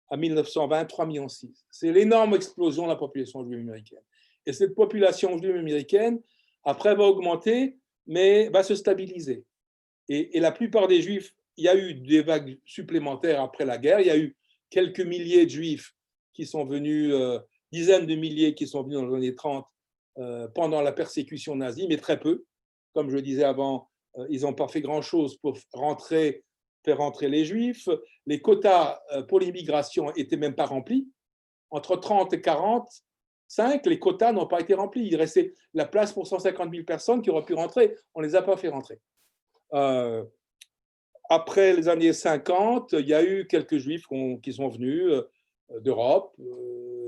à 1920, 3,6 millions. C'est l'énorme explosion de la population juive américaine. Et cette population juive américaine, après, va augmenter, mais va se stabiliser. Et la plupart des juifs, il y a eu des vagues supplémentaires après la guerre. Il y a eu quelques milliers de juifs qui sont venus, dizaines de milliers qui sont venus dans les années 30 pendant la persécution nazie, mais très peu. Comme je le disais avant, ils n'ont pas fait grand-chose pour faire rentrer les juifs. Les quotas pour l'immigration n'étaient même pas remplis. Entre 30 et 45, les quotas n'ont pas été remplis. Il restait la place pour 150 000 personnes qui auraient pu rentrer. On ne les a pas fait rentrer. Après les années 50, il y a eu quelques juifs qui sont venus d'Europe,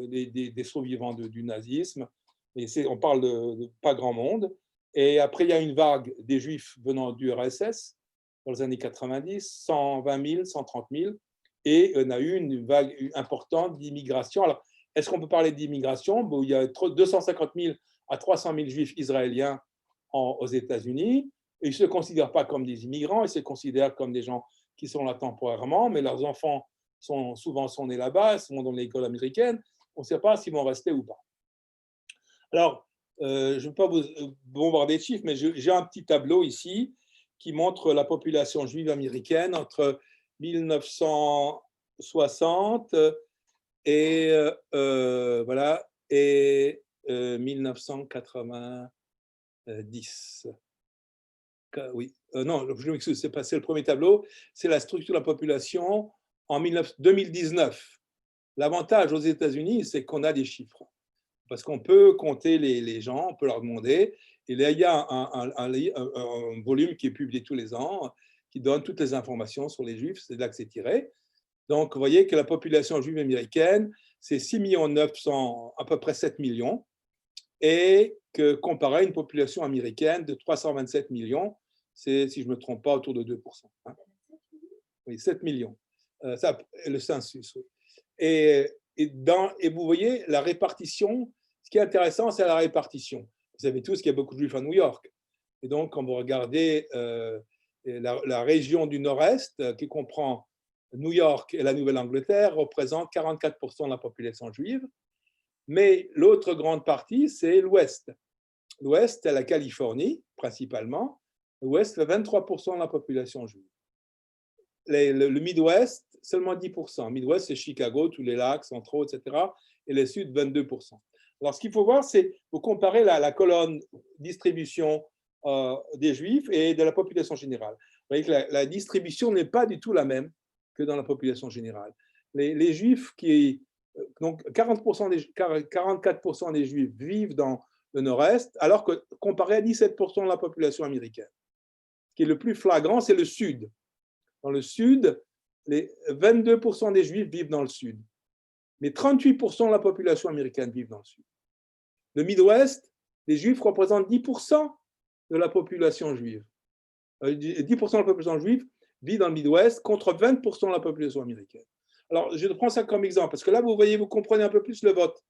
des survivants du nazisme. Et on parle de pas grand monde. Et après, il y a une vague des juifs venant du RSS dans les années 90, 120 000, 130 000. Et on a eu une vague importante d'immigration. Alors, est-ce qu'on peut parler d'immigration? Bon, il y a 250 000 à 300 000 juifs israéliens aux États-Unis. Ils ne se considèrent pas comme des immigrants, ils se considèrent comme des gens qui sont là temporairement, mais leurs enfants sont nés là-bas, sont dans l'école américaine. On ne sait pas s'ils vont rester ou pas. Alors, je ne veux pas vous bombarder de chiffres, mais j'ai un petit tableau ici qui montre la population juive américaine entre 1960 et, voilà, et 1990. Oui, non, je m'excuse, c'est le premier tableau, c'est la structure de la population en 2019. L'avantage aux États-Unis, c'est qu'on a des chiffres, parce qu'on peut compter les gens, on peut leur demander, et là, il y a un volume qui est publié tous les ans, qui donne toutes les informations sur les Juifs, c'est de là que c'est tiré. Donc, vous voyez que la population juive américaine, c'est 6,9 millions, à peu près 7 millions, et que comparé à une population américaine de 327 millions, c'est, si je ne me trompe pas, autour de 2%. Hein. Oui, 7 millions. Ça, le census. Oui. Et vous voyez la répartition. Ce qui est intéressant, c'est la répartition. Vous savez tous qu'il y a beaucoup de juifs à New York. Et donc, quand vous regardez la région du Nord-Est, qui comprend New York et la Nouvelle-Angleterre, représente 44% de la population juive. Mais l'autre grande partie, c'est l'Ouest. L'Ouest, c'est la Californie, principalement. L'Ouest fait 23% de la population juive. Le Midwest, seulement 10%. Midwest, c'est Chicago, tous les lacs centraux, etc. Et le Sud, 22%. Alors, ce qu'il faut voir, c'est vous comparer la colonne distribution des Juifs et de la population générale. Vous voyez que la distribution n'est pas du tout la même que dans la population générale. Les Juifs donc 44% des Juifs vivent dans le Nord-Est, alors que comparé à 17% de la population américaine. Ce qui est le plus flagrant, c'est le Sud. Dans le Sud, les 22% des Juifs vivent dans le Sud, mais 38% de la population américaine vivent dans le Sud. Le Midwest, les Juifs représentent 10% de la population juive. 10% de la population juive vit dans le Midwest contre 20% de la population américaine. Alors, je prends ça comme exemple, parce que là, vous comprenez un peu plus le vote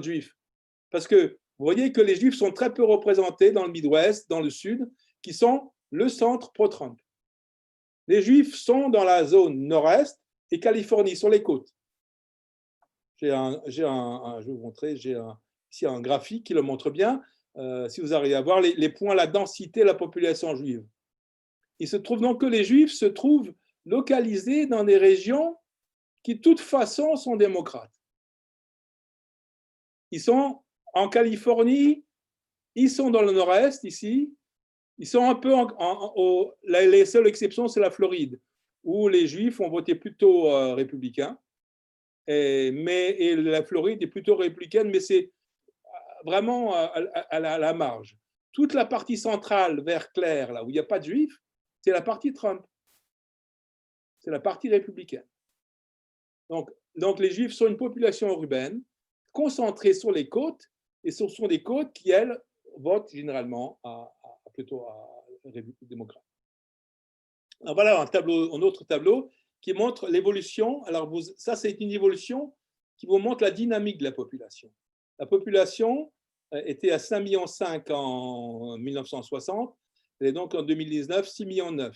juif. Parce que vous voyez que les Juifs sont très peu représentés dans le Midwest, dans le Sud, qui sont le centre pro-Trump. Les Juifs sont dans la zone nord-est et Californie, sur les côtes. Je vais vous montrer, ici un graphique qui le montre bien. Si vous arrivez à voir les points, la densité de la population juive. Il se trouve donc que les Juifs se trouvent localisés dans des régions qui, de toute façon, sont démocrates. Ils sont en Californie, ils sont dans le nord-est, ici. Ils sont un peu les seules exceptions, c'est la Floride, où les Juifs ont voté plutôt républicain. Et la Floride est plutôt républicaine, mais c'est vraiment à la marge. Toute la partie centrale, vert clair, là où il n'y a pas de Juifs, c'est la partie Trump. C'est la partie républicaine. Donc, les Juifs sont une population urbaine concentrée sur les côtes, et ce sont des côtes qui, elles, votent généralement plutôt à République démocrate. Alors voilà un autre tableau qui montre l'évolution. Alors ça, c'est une évolution qui vous montre la dynamique de la population. La population était à 5,5 millions en 1960, et donc en 2019, 6,9 millions.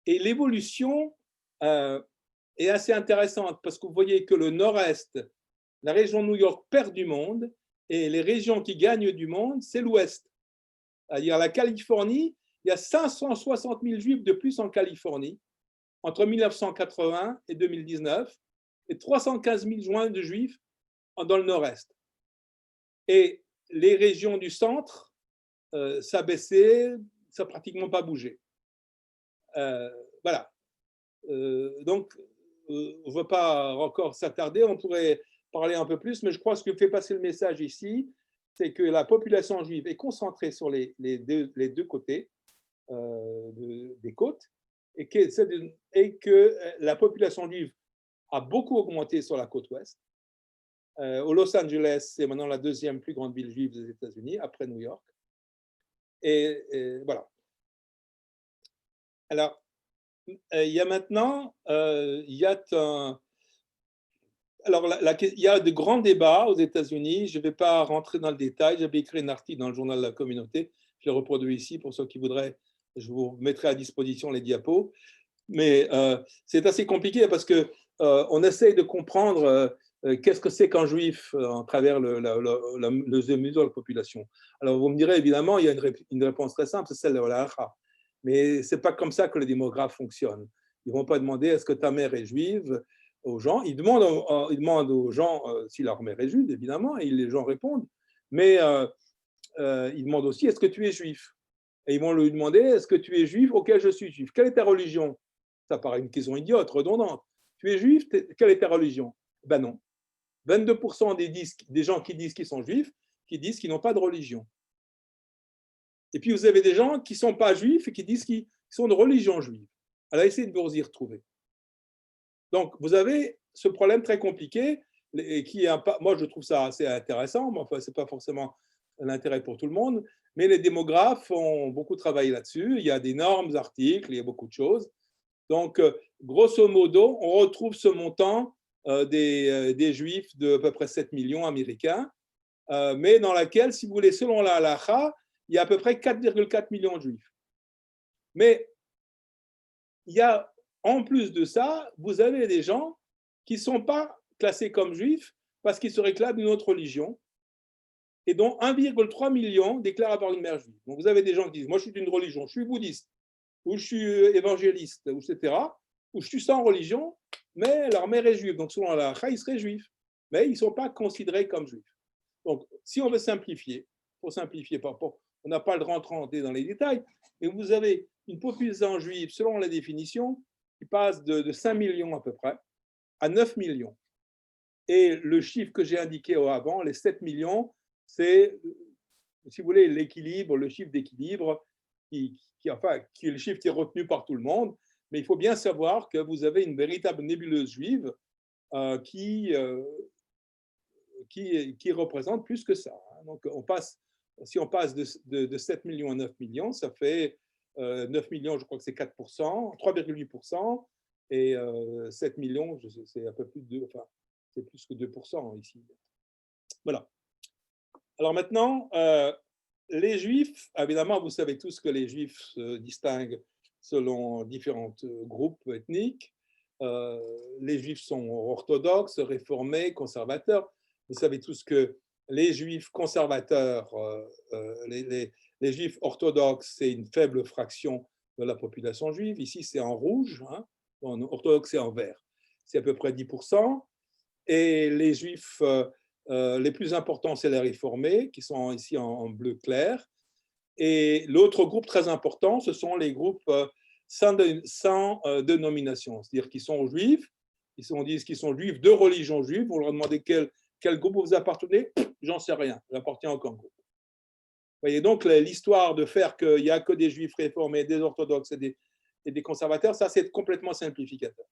Et l'évolution est assez intéressante parce que vous voyez que le nord-est, la région de New York perd du monde et les régions qui gagnent du monde, c'est l'ouest. C'est-à-dire la Californie, il y a 560 000 juifs de plus en Californie entre 1980 et 2019 et 315 000 joints de juifs dans le nord-est. Et les régions du centre, ça a baissé, ça n'a pratiquement pas bougé. Voilà. Donc, on ne va pas encore s'attarder, on pourrait parler un peu plus, mais je crois que ce que fait passer le message ici, c'est que la population juive est concentrée sur les deux côtés des côtes et que la population juive a beaucoup augmenté sur la côte ouest. Au Los Angeles, c'est maintenant la deuxième plus grande ville juive des États-Unis, après New York. Et voilà. Alors, il y a maintenant, il y a il y a de grands débats aux États-Unis. Je ne vais pas rentrer dans le détail. J'avais écrit un article dans le journal de la communauté. Je le reproduis ici pour ceux qui voudraient. Je vous mettrai à disposition les diapos. Mais c'est assez compliqué parce que on essaye de comprendre qu'est-ce que c'est qu'un juif à travers le mesure de la population. Alors vous me direz évidemment, il y a une réponse très simple, c'est celle de la halakha. Mais c'est pas comme ça que les démographes fonctionnent. Ils vont pas demander est-ce que ta mère est juive aux gens. Ils demandent aux gens si leur mère est juive, évidemment, et les gens répondent. Mais ils demandent aussi est-ce que tu es juif. Et ils vont lui demander est-ce que tu es juif? Ok, je suis juif. Quelle est ta religion? Ça paraît une question idiote, redondante. Tu es juif? Quelle est ta religion? Ben non. 22% des gens qui disent qu'ils sont juifs, qui disent qu'ils n'ont pas de religion. Et puis vous avez des gens qui ne sont pas juifs et qui disent qu'ils sont de religion juive. Alors essayez de vous y retrouver. Donc vous avez ce problème très compliqué, qui est moi je trouve ça assez intéressant, mais enfin, ce n'est pas forcément l'intérêt pour tout le monde, mais les démographes ont beaucoup travaillé là-dessus. Il y a d'énormes articles, il y a beaucoup de choses. Donc, grosso modo, on retrouve ce montant des juifs de à peu près 7 millions américains, mais dans laquelle, si vous voulez, selon la halakha, il y a à peu près 4,4 millions de juifs. Mais il y a, en plus de ça, vous avez des gens qui ne sont pas classés comme juifs parce qu'ils se réclament d'une autre religion, et dont 1,3 million déclarent avoir une mère juive. Donc, vous avez des gens qui disent, moi, je suis d'une religion, je suis bouddhiste, ou je suis évangéliste, etc., ou je suis sans religion, mais leur mère est juive. Donc, selon la halakha, ils seraient juifs, mais ils ne sont pas considérés comme juifs. Donc, si on veut simplifier, on n'a pas le droit de rentrer dans les détails, mais vous avez une population juive, selon la définition, qui passe de 5 millions à peu près à 9 millions. Et le chiffre que j'ai indiqué avant, les 7 millions, c'est, si vous voulez, l'équilibre, le chiffre d'équilibre, qui est le chiffre qui est retenu par tout le monde. Mais il faut bien savoir que vous avez une véritable nébuleuse juive qui représente plus que ça. Donc, si on passe de 7 millions à 9 millions, ça fait 9 millions, je crois que c'est 4%, 3,8%, et 7 millions, c'est un peu plus de 2, enfin, c'est plus que 2% ici. Voilà. Alors maintenant, les Juifs, évidemment, vous savez tous que les Juifs se distinguent selon différents groupes ethniques. Les Juifs sont orthodoxes, réformés, conservateurs. Vous savez tous que les Juifs conservateurs, les Juifs orthodoxes, c'est une faible fraction de la population juive. Ici, c'est en rouge. Hein. En orthodoxe, c'est en vert. C'est à peu près 10%. Et les Juifs les plus importants, c'est les réformés, qui sont ici en bleu clair. Et l'autre groupe très important, ce sont les groupes sans dénomination, c'est-à-dire qui sont juifs, on dit qu'ils sont juifs de religion juive. Vous leur demandez quel groupe vous appartenez, j'en sais rien, j'appartiens à aucun groupe. Vous voyez donc l'histoire de faire qu'il n'y a que des juifs réformés, des orthodoxes et des conservateurs, ça c'est complètement simplificateur.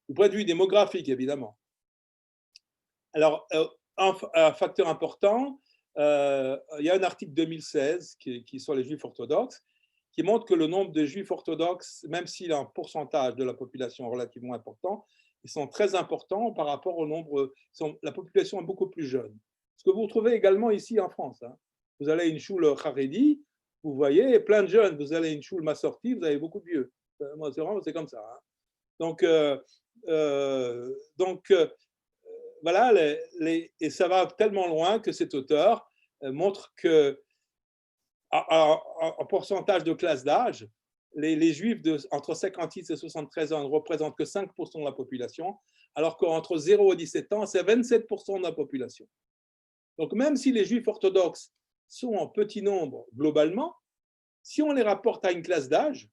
Du point de vue démographique, évidemment. Alors, un facteur important, il y a un article 2016 qui sur les juifs orthodoxes, qui montre que le nombre de juifs orthodoxes, même s'il a un pourcentage de la population relativement important, ils sont très importants par rapport au nombre, la population est beaucoup plus jeune. Ce que vous retrouvez également ici en France. Hein. Vous allez à une choule Haredi, vous voyez plein de jeunes. Vous allez à une choule Massorti, vous avez beaucoup de vieux. Moi, c'est comme ça. Hein. Donc, voilà, et ça va tellement loin que cet auteur montre que, en pourcentage de classe d'âge, les Juifs entre 56 et 73 ans ne représentent que 5% de la population, alors qu'entre 0 et 17 ans, c'est 27% de la population. Donc, même si les Juifs orthodoxes sont en petit nombre globalement, si on les rapporte à une classe d'âge,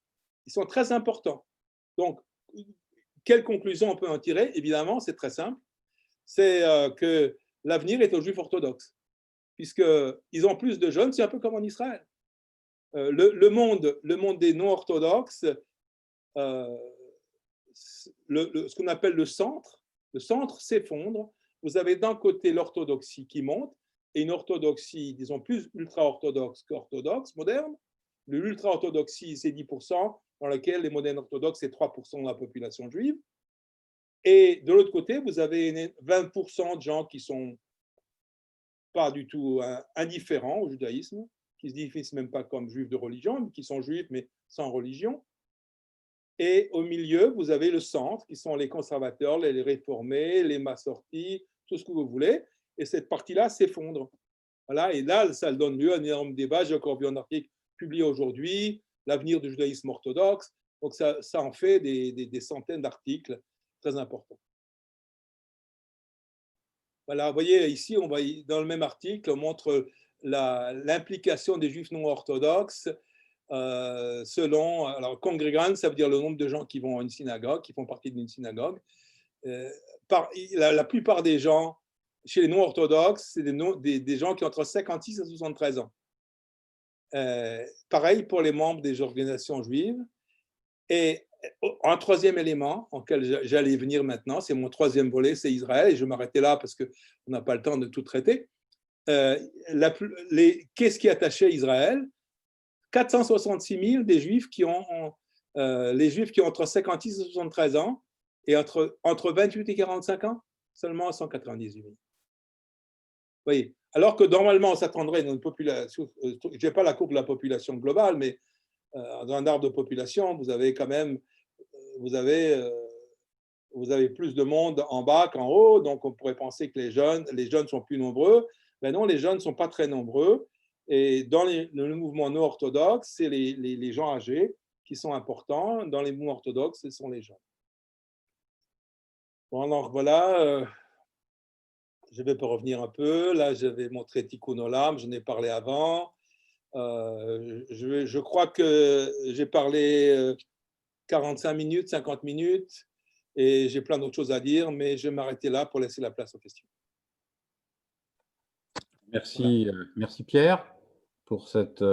ils sont très importants. Donc, quelle conclusion on peut en tirer? Évidemment, c'est très simple. C'est que l'avenir est aux Juifs orthodoxes, puisqu'ils ont plus de jeunes, c'est un peu comme en Israël. Le monde des non-orthodoxes, ce qu'on appelle le centre s'effondre. Vous avez d'un côté l'orthodoxie qui monte, et une orthodoxie, disons, plus ultra-orthodoxe qu'orthodoxe, moderne. L'ultra-orthodoxie, c'est 10%, dans laquelle les modernes orthodoxes, c'est 3% de la population juive. Et de l'autre côté, vous avez 20% de gens qui ne sont pas du tout indifférents au judaïsme, qui ne se définissent même pas comme juifs de religion, mais qui sont juifs mais sans religion. Et au milieu, vous avez le centre, qui sont les conservateurs, les réformés, les massortis, tout ce que vous voulez. Et cette partie-là s'effondre. Voilà, et là, ça donne lieu à un énorme débat. J'ai encore vu un article publié aujourd'hui, l'avenir du judaïsme orthodoxe. Donc, ça en fait des centaines d'articles très importants. Voilà, vous voyez, ici, dans le même article, on montre l'implication des juifs non orthodoxes selon, alors congrégant, ça veut dire le nombre de gens qui vont à une synagogue, qui font partie d'une synagogue. La plupart des gens chez les non-orthodoxes, c'est des gens qui ont entre 56 et 73 ans. Pareil pour les membres des organisations juives. Et un troisième élément auquel j'allais venir maintenant, c'est mon troisième volet, c'est Israël, et je vais m'arrêter là parce qu'on n'a pas le temps de tout traiter. Qu'est-ce qui attachait Israël? 466 000 des Juifs les Juifs qui ont entre 56 et 73 ans, et entre 28 et 45 ans, seulement 198 000. Oui. Alors que normalement, on s'attendrait dans une population, je n'ai pas la courbe de la population globale, mais dans un arbre de population, vous avez quand même, vous avez plus de monde en bas qu'en haut, donc on pourrait penser que les jeunes sont plus nombreux. Mais non, les jeunes ne sont pas très nombreux. Et dans le mouvement non orthodoxe, c'est les gens âgés qui sont importants. Dans les mouvements orthodoxes, ce sont les jeunes. Bon, alors voilà, je vais revenir un peu. Là, j'avais montré Tikkun Olam, j'en ai parlé avant. Je crois que j'ai parlé 45 minutes, 50 minutes, et j'ai plein d'autres choses à dire, mais je vais m'arrêter là pour laisser la place aux questions. Merci, voilà. Merci Pierre pour cette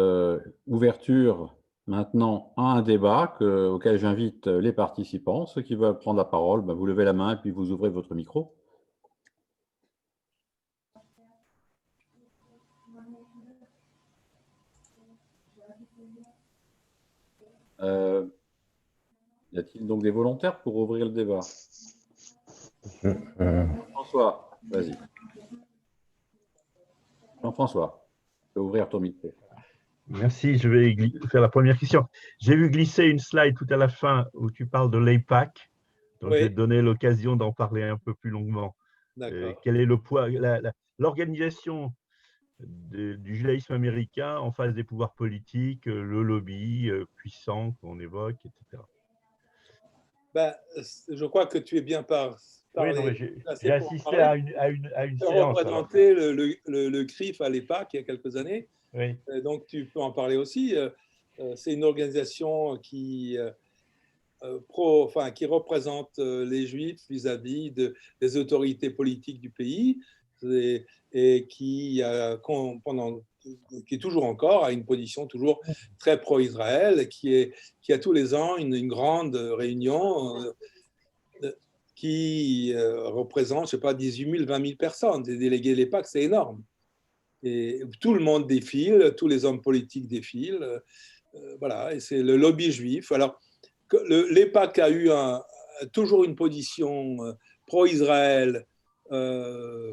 ouverture maintenant à un débat auquel j'invite les participants. Ceux qui veulent prendre la parole, vous levez la main et puis vous ouvrez votre micro. Y a-t-il donc des volontaires pour ouvrir le débat? Jean-François, vas-y. Jean-François, tu peux ouvrir ton micro. Merci, je vais faire la première question. J'ai vu glisser une slide tout à la fin où tu parles de l'AIPAC, donc oui. Je vais te donner l'occasion d'en parler un peu plus longuement. Quel est le poids, l'organisation du judaïsme américain en face des pouvoirs politiques, le lobby puissant qu'on évoque, etc. Je crois que tu es bien oui, j'ai assisté à une séance. Représenté le CRIF à l'EPAC il y a quelques années. Oui. Donc, tu peux en parler aussi. C'est une organisation qui représente les Juifs vis-à-vis des autorités politiques du pays et qui est toujours encore à une position toujours très pro-Israël, qui a tous les ans une grande réunion qui représente, je ne sais pas, 18 000, 20 000 personnes. Des délégués de l'EPAC, c'est énorme. Et tout le monde défile, tous les hommes politiques défilent. Voilà, et c'est le lobby juif. Alors, l'EPAC a eu toujours une position pro-Israël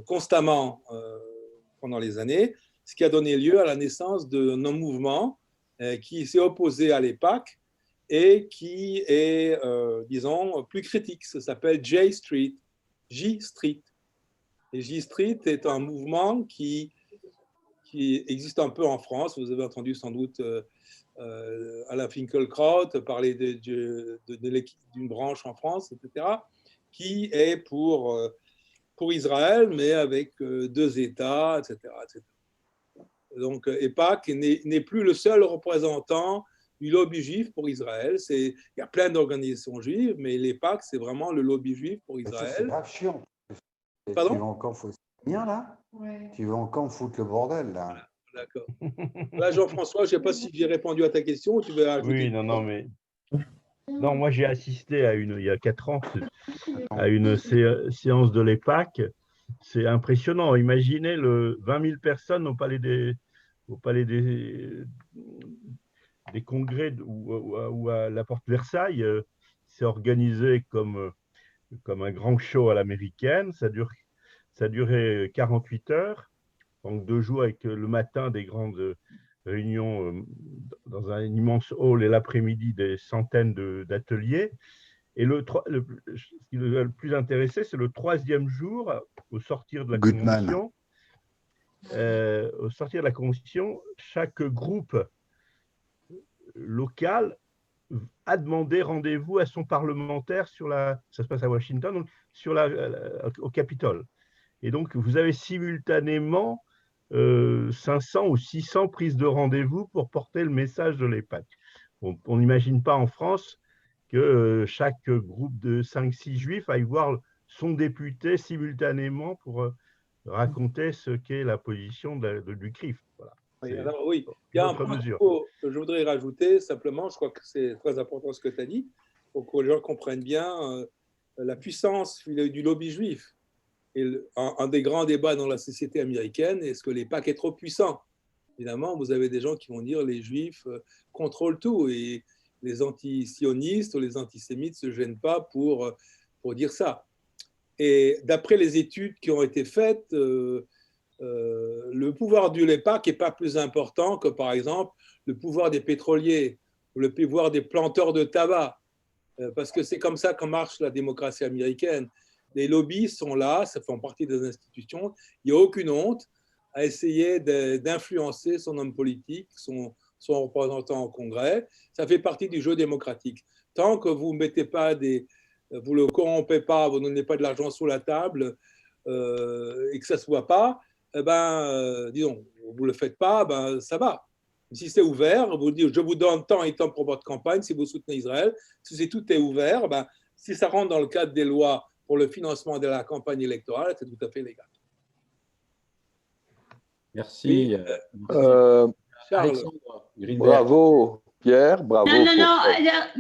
constamment pendant les années, ce qui a donné lieu à la naissance d'un mouvement qui s'est opposé à l'EPAC et qui est, disons, plus critique. Ça s'appelle J Street. Et J Street est un mouvement qui existe un peu en France. Vous avez entendu sans doute Alain Finkielkraut parler d'une branche en France, etc., qui est pour Israël, mais avec 2 États, etc., etc. Donc, EPAC n'est plus le seul représentant du lobby juif pour Israël. Il y a plein d'organisations juives, mais l'EPAC, c'est vraiment le lobby juif pour Israël. C'est grave chiant. Pardon ? Tu vas encore foutre bien là ? Ouais. Tu vas encore foutre le bordel là. Voilà, d'accord. Là, Jean-François, je ne sais pas si j'ai répondu à ta question ou tu veux ajouter. Oui, non, mais. Non, moi j'ai assisté il y a 4 ans à une séance de l'EPAC. C'est impressionnant. Imaginez 20 000 personnes au palais des congrès ou à la porte Versailles. C'est organisé comme un grand show à l'américaine. Ça durait 48 heures, donc 2 jours avec le matin des grandes réunions dans un immense hall et l'après-midi des centaines d'ateliers. Et ce qui nous a le plus intéressé, c'est le 3e jour, au sortir de la convention. Au sortir de la convention, chaque groupe local a demandé rendez-vous à son parlementaire ça se passe à Washington, donc au Capitole. Et donc, vous avez simultanément 500 ou 600 prises de rendez-vous pour porter le message de l'EPAC. On n'imagine pas en France que chaque groupe de 5-6 juifs aille voir son député simultanément pour raconter ce qu'est la position du CRIF. Voilà. Oui, alors, oui, il y a un point que je voudrais rajouter, simplement, je crois que c'est très important ce que tu as dit, pour que les gens comprennent bien la puissance du lobby juif. Et un des grands débats dans la société américaine, est-ce que l'EPAC est trop puissant ? Évidemment, vous avez des gens qui vont dire les juifs contrôlent tout et les anti-sionistes ou les antisémites ne se gênent pas pour dire ça. Et d'après les études qui ont été faites, le pouvoir de l'EPAC n'est pas plus important que, par exemple, le pouvoir des pétroliers ou le pouvoir des planteurs de tabac, parce que c'est comme ça que marche la démocratie américaine. Les lobbies sont là, ça fait partie des institutions. Il n'y a aucune honte à essayer d'influencer son homme politique, son représentant au Congrès. Ça fait partie du jeu démocratique. Tant que vous ne vous le corrompez pas, vous ne donnez pas de l'argent sous la table et que ça ne se voit pas, disons, vous ne le faites pas, ça va. Si c'est ouvert, vous dites je vous donne tant et tant pour votre campagne si vous soutenez Israël. Si tout est ouvert, si ça rentre dans le cadre des lois pour le financement de la campagne électorale, c'est tout à fait légal. Merci. Alexandre bravo, Pierre, bravo. Non,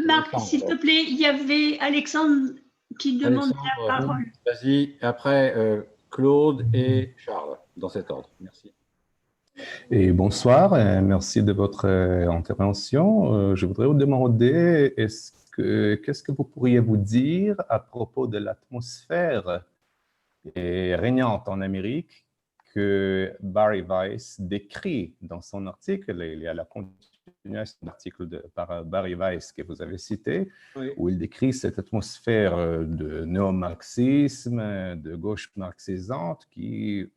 Marc, s'il te plaît, il y avait Alexandre qui demande la parole. Vas-y, après Claude et Charles, dans cet ordre. Merci. Et bonsoir, merci de votre intervention. Je voudrais vous demander, qu'est-ce que vous pourriez vous dire à propos de l'atmosphère régnante en Amérique que Barry Weiss décrit dans son article? Il y a la continuation de l'article par Barry Weiss que vous avez cité, oui, où il décrit cette atmosphère de néo-marxisme, de gauche marxisante, de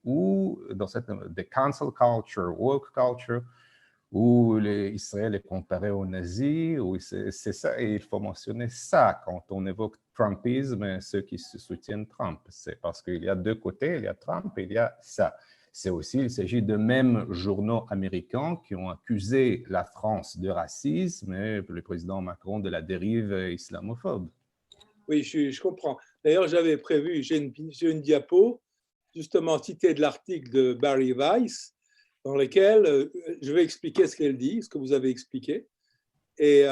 cancel culture, woke culture, où Israël est comparé aux nazis, c'est ça, et il faut mentionner ça quand on évoque Trumpisme, ceux qui soutiennent Trump. C'est parce qu'il y a 2 côtés, il y a Trump et il y a ça. Il s'agit de mêmes journaux américains qui ont accusé la France de racisme et le président Macron de la dérive islamophobe. Oui, je comprends. D'ailleurs, j'avais prévu, j'ai une diapo, justement citée de l'article de Barry Weiss, dans lequel je vais expliquer ce qu'elle dit, ce que vous avez expliqué. Et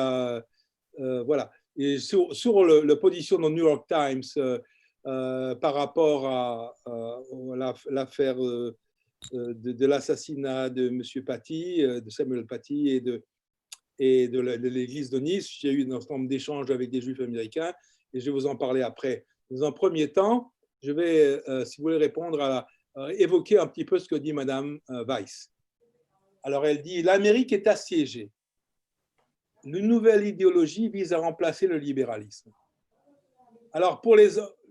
voilà. Et sur la position du New York Times par rapport à l'affaire de l'assassinat de M. Paty, de Samuel Paty et de l'église de Nice, j'ai eu un ensemble d'échanges avec des juifs américains et je vais vous en parler après. Mais en premier temps, je vais, si vous voulez, répondre à évoquer un petit peu ce que dit Madame Weiss. Alors, elle dit « L'Amérique est assiégée. Une nouvelle idéologie vise à remplacer le libéralisme. » Alors,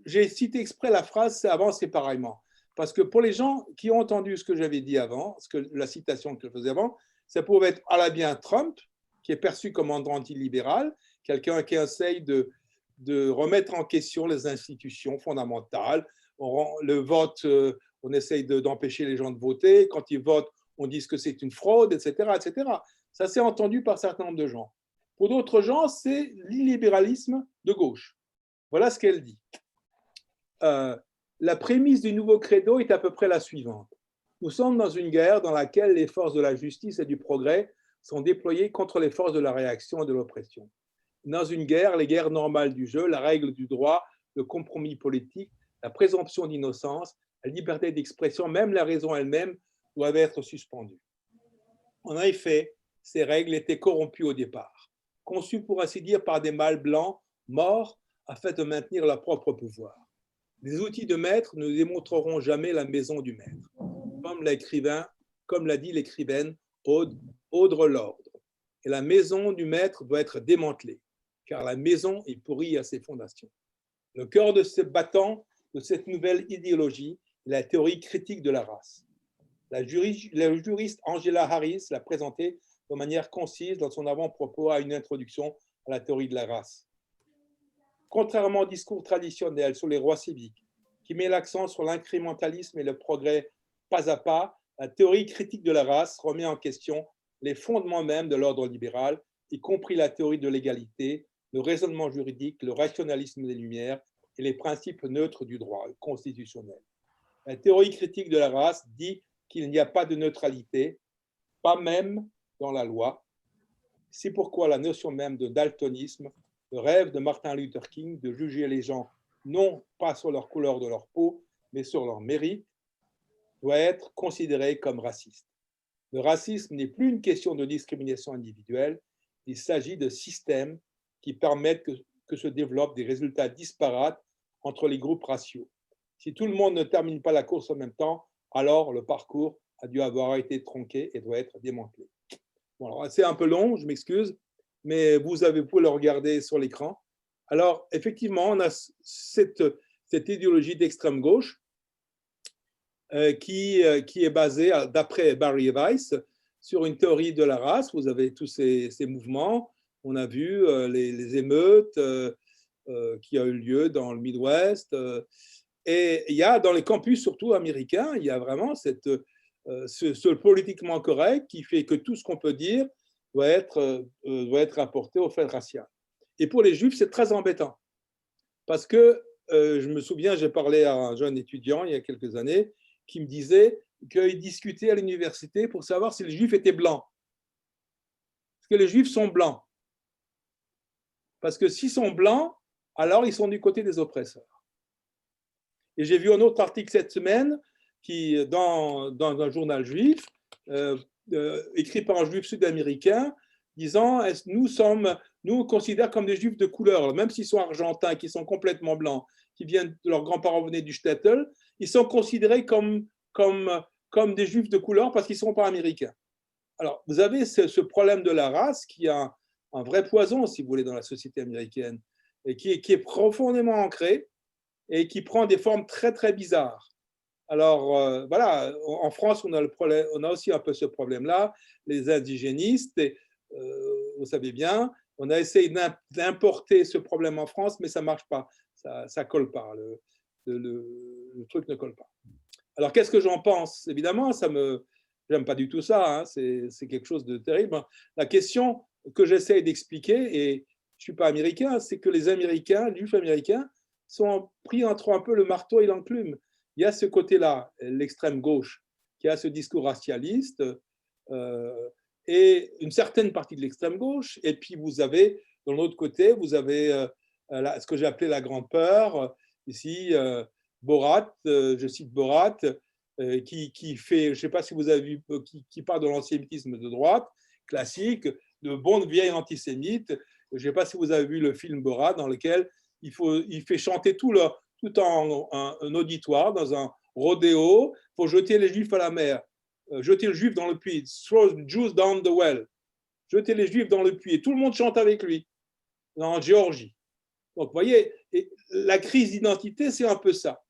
j'ai cité exprès la phrase « avant séparément ». Parce que pour les gens qui ont entendu ce que j'avais dit avant, la citation que je faisais avant, ça pouvait être à la bien Trump, qui est perçu comme un anti-libéral, quelqu'un qui essaye de remettre en question les institutions fondamentales. Le vote, on essaye d'empêcher les gens de voter. Quand ils votent, on dit que c'est une fraude, etc., etc. Ça s'est entendu par un certain nombre de gens. Pour d'autres gens, c'est l'illibéralisme de gauche. Voilà ce qu'elle dit. La prémisse du nouveau credo est à peu près la suivante. Nous sommes dans une guerre dans laquelle les forces de la justice et du progrès sont déployées contre les forces de la réaction et de l'oppression. Dans une guerre, les guerres normales du jeu, la règle du droit, le compromis politique, la présomption d'innocence, la liberté d'expression, même la raison elle-même, doivent être suspendues. En effet, ces règles étaient corrompues au départ, conçues pour ainsi dire par des mâles blancs morts afin de maintenir leur propre pouvoir. Les outils de maître ne démontreront jamais la maison du maître, comme l'a dit l'écrivaine Audre Lorde. Et la maison du maître doit être démantelée, car la maison est pourrie à ses fondations. Le cœur de ce battant de cette nouvelle idéologie est la théorie critique de la race. La juriste Angela Harris l'a présentée de manière concise dans son avant-propos à une introduction à la théorie de la race. Contrairement au discours traditionnel sur les rois civiques, qui met l'accent sur l'incrémentalisme et le progrès pas à pas, la théorie critique de la race remet en question les fondements mêmes de l'ordre libéral, y compris la théorie de l'égalité, le raisonnement juridique, le rationalisme des Lumières et les principes neutres du droit constitutionnel. La théorie critique de la race dit qu'il n'y a pas de neutralité, pas même dans la loi. C'est pourquoi la notion même de daltonisme, le rêve de Martin Luther King de juger les gens non pas sur leur couleur de leur peau, mais sur leur mérite, doit être considéré comme raciste. Le racisme n'est plus une question de discrimination individuelle, il s'agit de systèmes qui permettent que se développent des résultats disparates entre les groupes raciaux. Si tout le monde ne termine pas la course en même temps, alors le parcours a dû avoir été tronqué et doit être démantelé. Bon, c'est un peu long, je m'excuse, mais vous pouvez le regarder sur l'écran. Alors, effectivement, on a cette idéologie d'extrême gauche qui est basée, d'après Barry Weiss, sur une théorie de la race. Vous avez tous ces mouvements. On a vu les émeutes qui ont eu lieu dans le Midwest. Et il y a dans les campus, surtout américains, il y a vraiment ce politiquement correct qui fait que tout ce qu'on peut dire doit être rapporté au fait racial. Et pour les Juifs, c'est très embêtant. Parce que je me souviens, j'ai parlé à un jeune étudiant il y a quelques années qui me disait qu'il discutait à l'université pour savoir si les Juifs étaient blancs. Parce que les Juifs sont blancs. Parce que s'ils sont blancs, alors ils sont du côté des oppresseurs. Et j'ai vu un autre article cette semaine dans un journal juif, écrit par un juif sud-américain, disant nous on considère comme des juifs de couleur, même s'ils sont argentins, qui sont complètement blancs, qui viennent, leurs grands-parents venaient du shtetl, ils sont considérés comme des juifs de couleur parce qu'ils ne sont pas américains. Alors, vous avez ce problème de la race qui a un vrai poison, si vous voulez, dans la société américaine, et qui est profondément ancré et qui prend des formes très, très bizarres. Alors, voilà, en France, on a aussi un peu ce problème-là, les indigénistes, et, vous savez bien, on a essayé d'importer ce problème en France, mais ça ne marche pas, ça ne colle pas, le truc ne colle pas. Alors, qu'est-ce que j'en pense? Évidemment, j'aime pas du tout ça, hein, c'est quelque chose de terrible. La question que j'essaie d'expliquer, et je ne suis pas américain, c'est que les Américains, les Juifs américains, sont pris entre un peu le marteau et l'enclume. Il y a ce côté-là, l'extrême gauche, qui a ce discours racialiste, et une certaine partie de l'extrême gauche, et puis vous avez, de l'autre côté, vous avez ce que j'ai appelé la grande peur, ici, Borat, je cite Borat, qui fait, je ne sais pas si vous avez vu, qui parle de l'antisémitisme de droite, classique, de bon vieil antisémite. Je ne sais pas si vous avez vu le film Borat, dans lequel il fait chanter tout un auditoire dans un rodéo, il faut jeter les Juifs à la mer, jeter le Juif dans le puits, throw the Jews down the well, jeter les Juifs dans le puits, et tout le monde chante avec lui, en Géorgie. Donc, vous voyez, la crise d'identité, c'est un peu ça.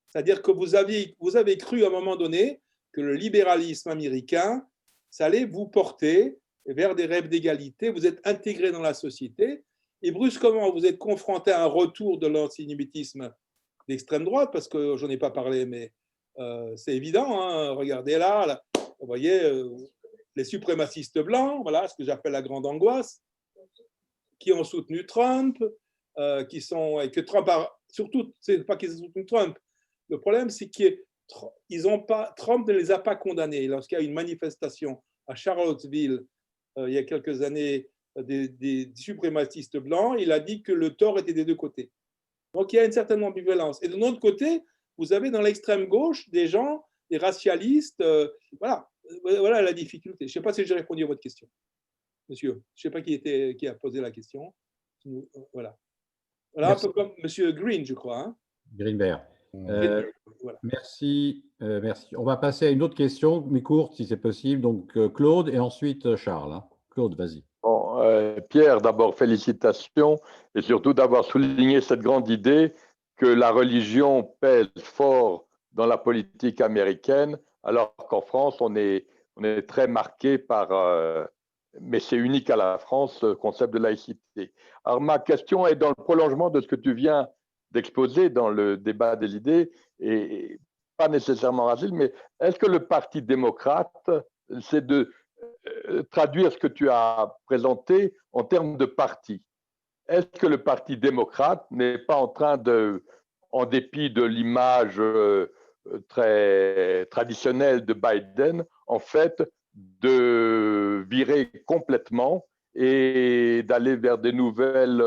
C'est-à-dire que vous avez cru à un moment donné que le libéralisme américain, ça allait vous porter vers des rêves d'égalité, vous êtes intégré dans la société, et brusquement, vous êtes confronté à un retour de l'antisémitisme d'extrême droite, parce que je n'en ai pas parlé, mais c'est évident, hein, regardez là, vous voyez, les suprémacistes blancs, voilà ce que j'appelle la grande angoisse, qui ont soutenu Trump, qui sont, et que Trump a, surtout, c'est pas qu'ils ont soutenu Trump, le problème c'est Trump ne les a pas condamnés. Lorsqu'il y a une manifestation à Charlottesville, il y a quelques années, des suprémacistes blancs, il a dit que le tort était des deux côtés. Donc, il y a une certaine ambivalence. Et de l'autre côté, vous avez dans l'extrême gauche des gens, des racialistes. Voilà la difficulté. Je ne sais pas si j'ai répondu à votre question, monsieur. Je ne sais pas qui a posé la question. Voilà. Voilà, un peu comme monsieur Green, je crois. Hein. Greenberg. Voilà. Merci. On va passer à une autre question, mais courte si c'est possible. Donc, Claude et ensuite Charles. Hein. Claude, vas-y. Bon, Pierre, d'abord, félicitations et surtout d'avoir souligné cette grande idée que la religion pèse fort dans la politique américaine, alors qu'en France, on est très marqué par, mais c'est unique à la France, le concept de laïcité. Alors, ma question est dans le prolongement de ce que tu viens d'exposer dans le débat des idées, et pas nécessairement raciste, mais est-ce que le Parti démocrate, c'est de traduire ce que tu as présenté en termes de parti? Est-ce que le Parti démocrate n'est pas en train de, en dépit de l'image très traditionnelle de Biden, en fait, de virer complètement et d'aller vers des nouvelles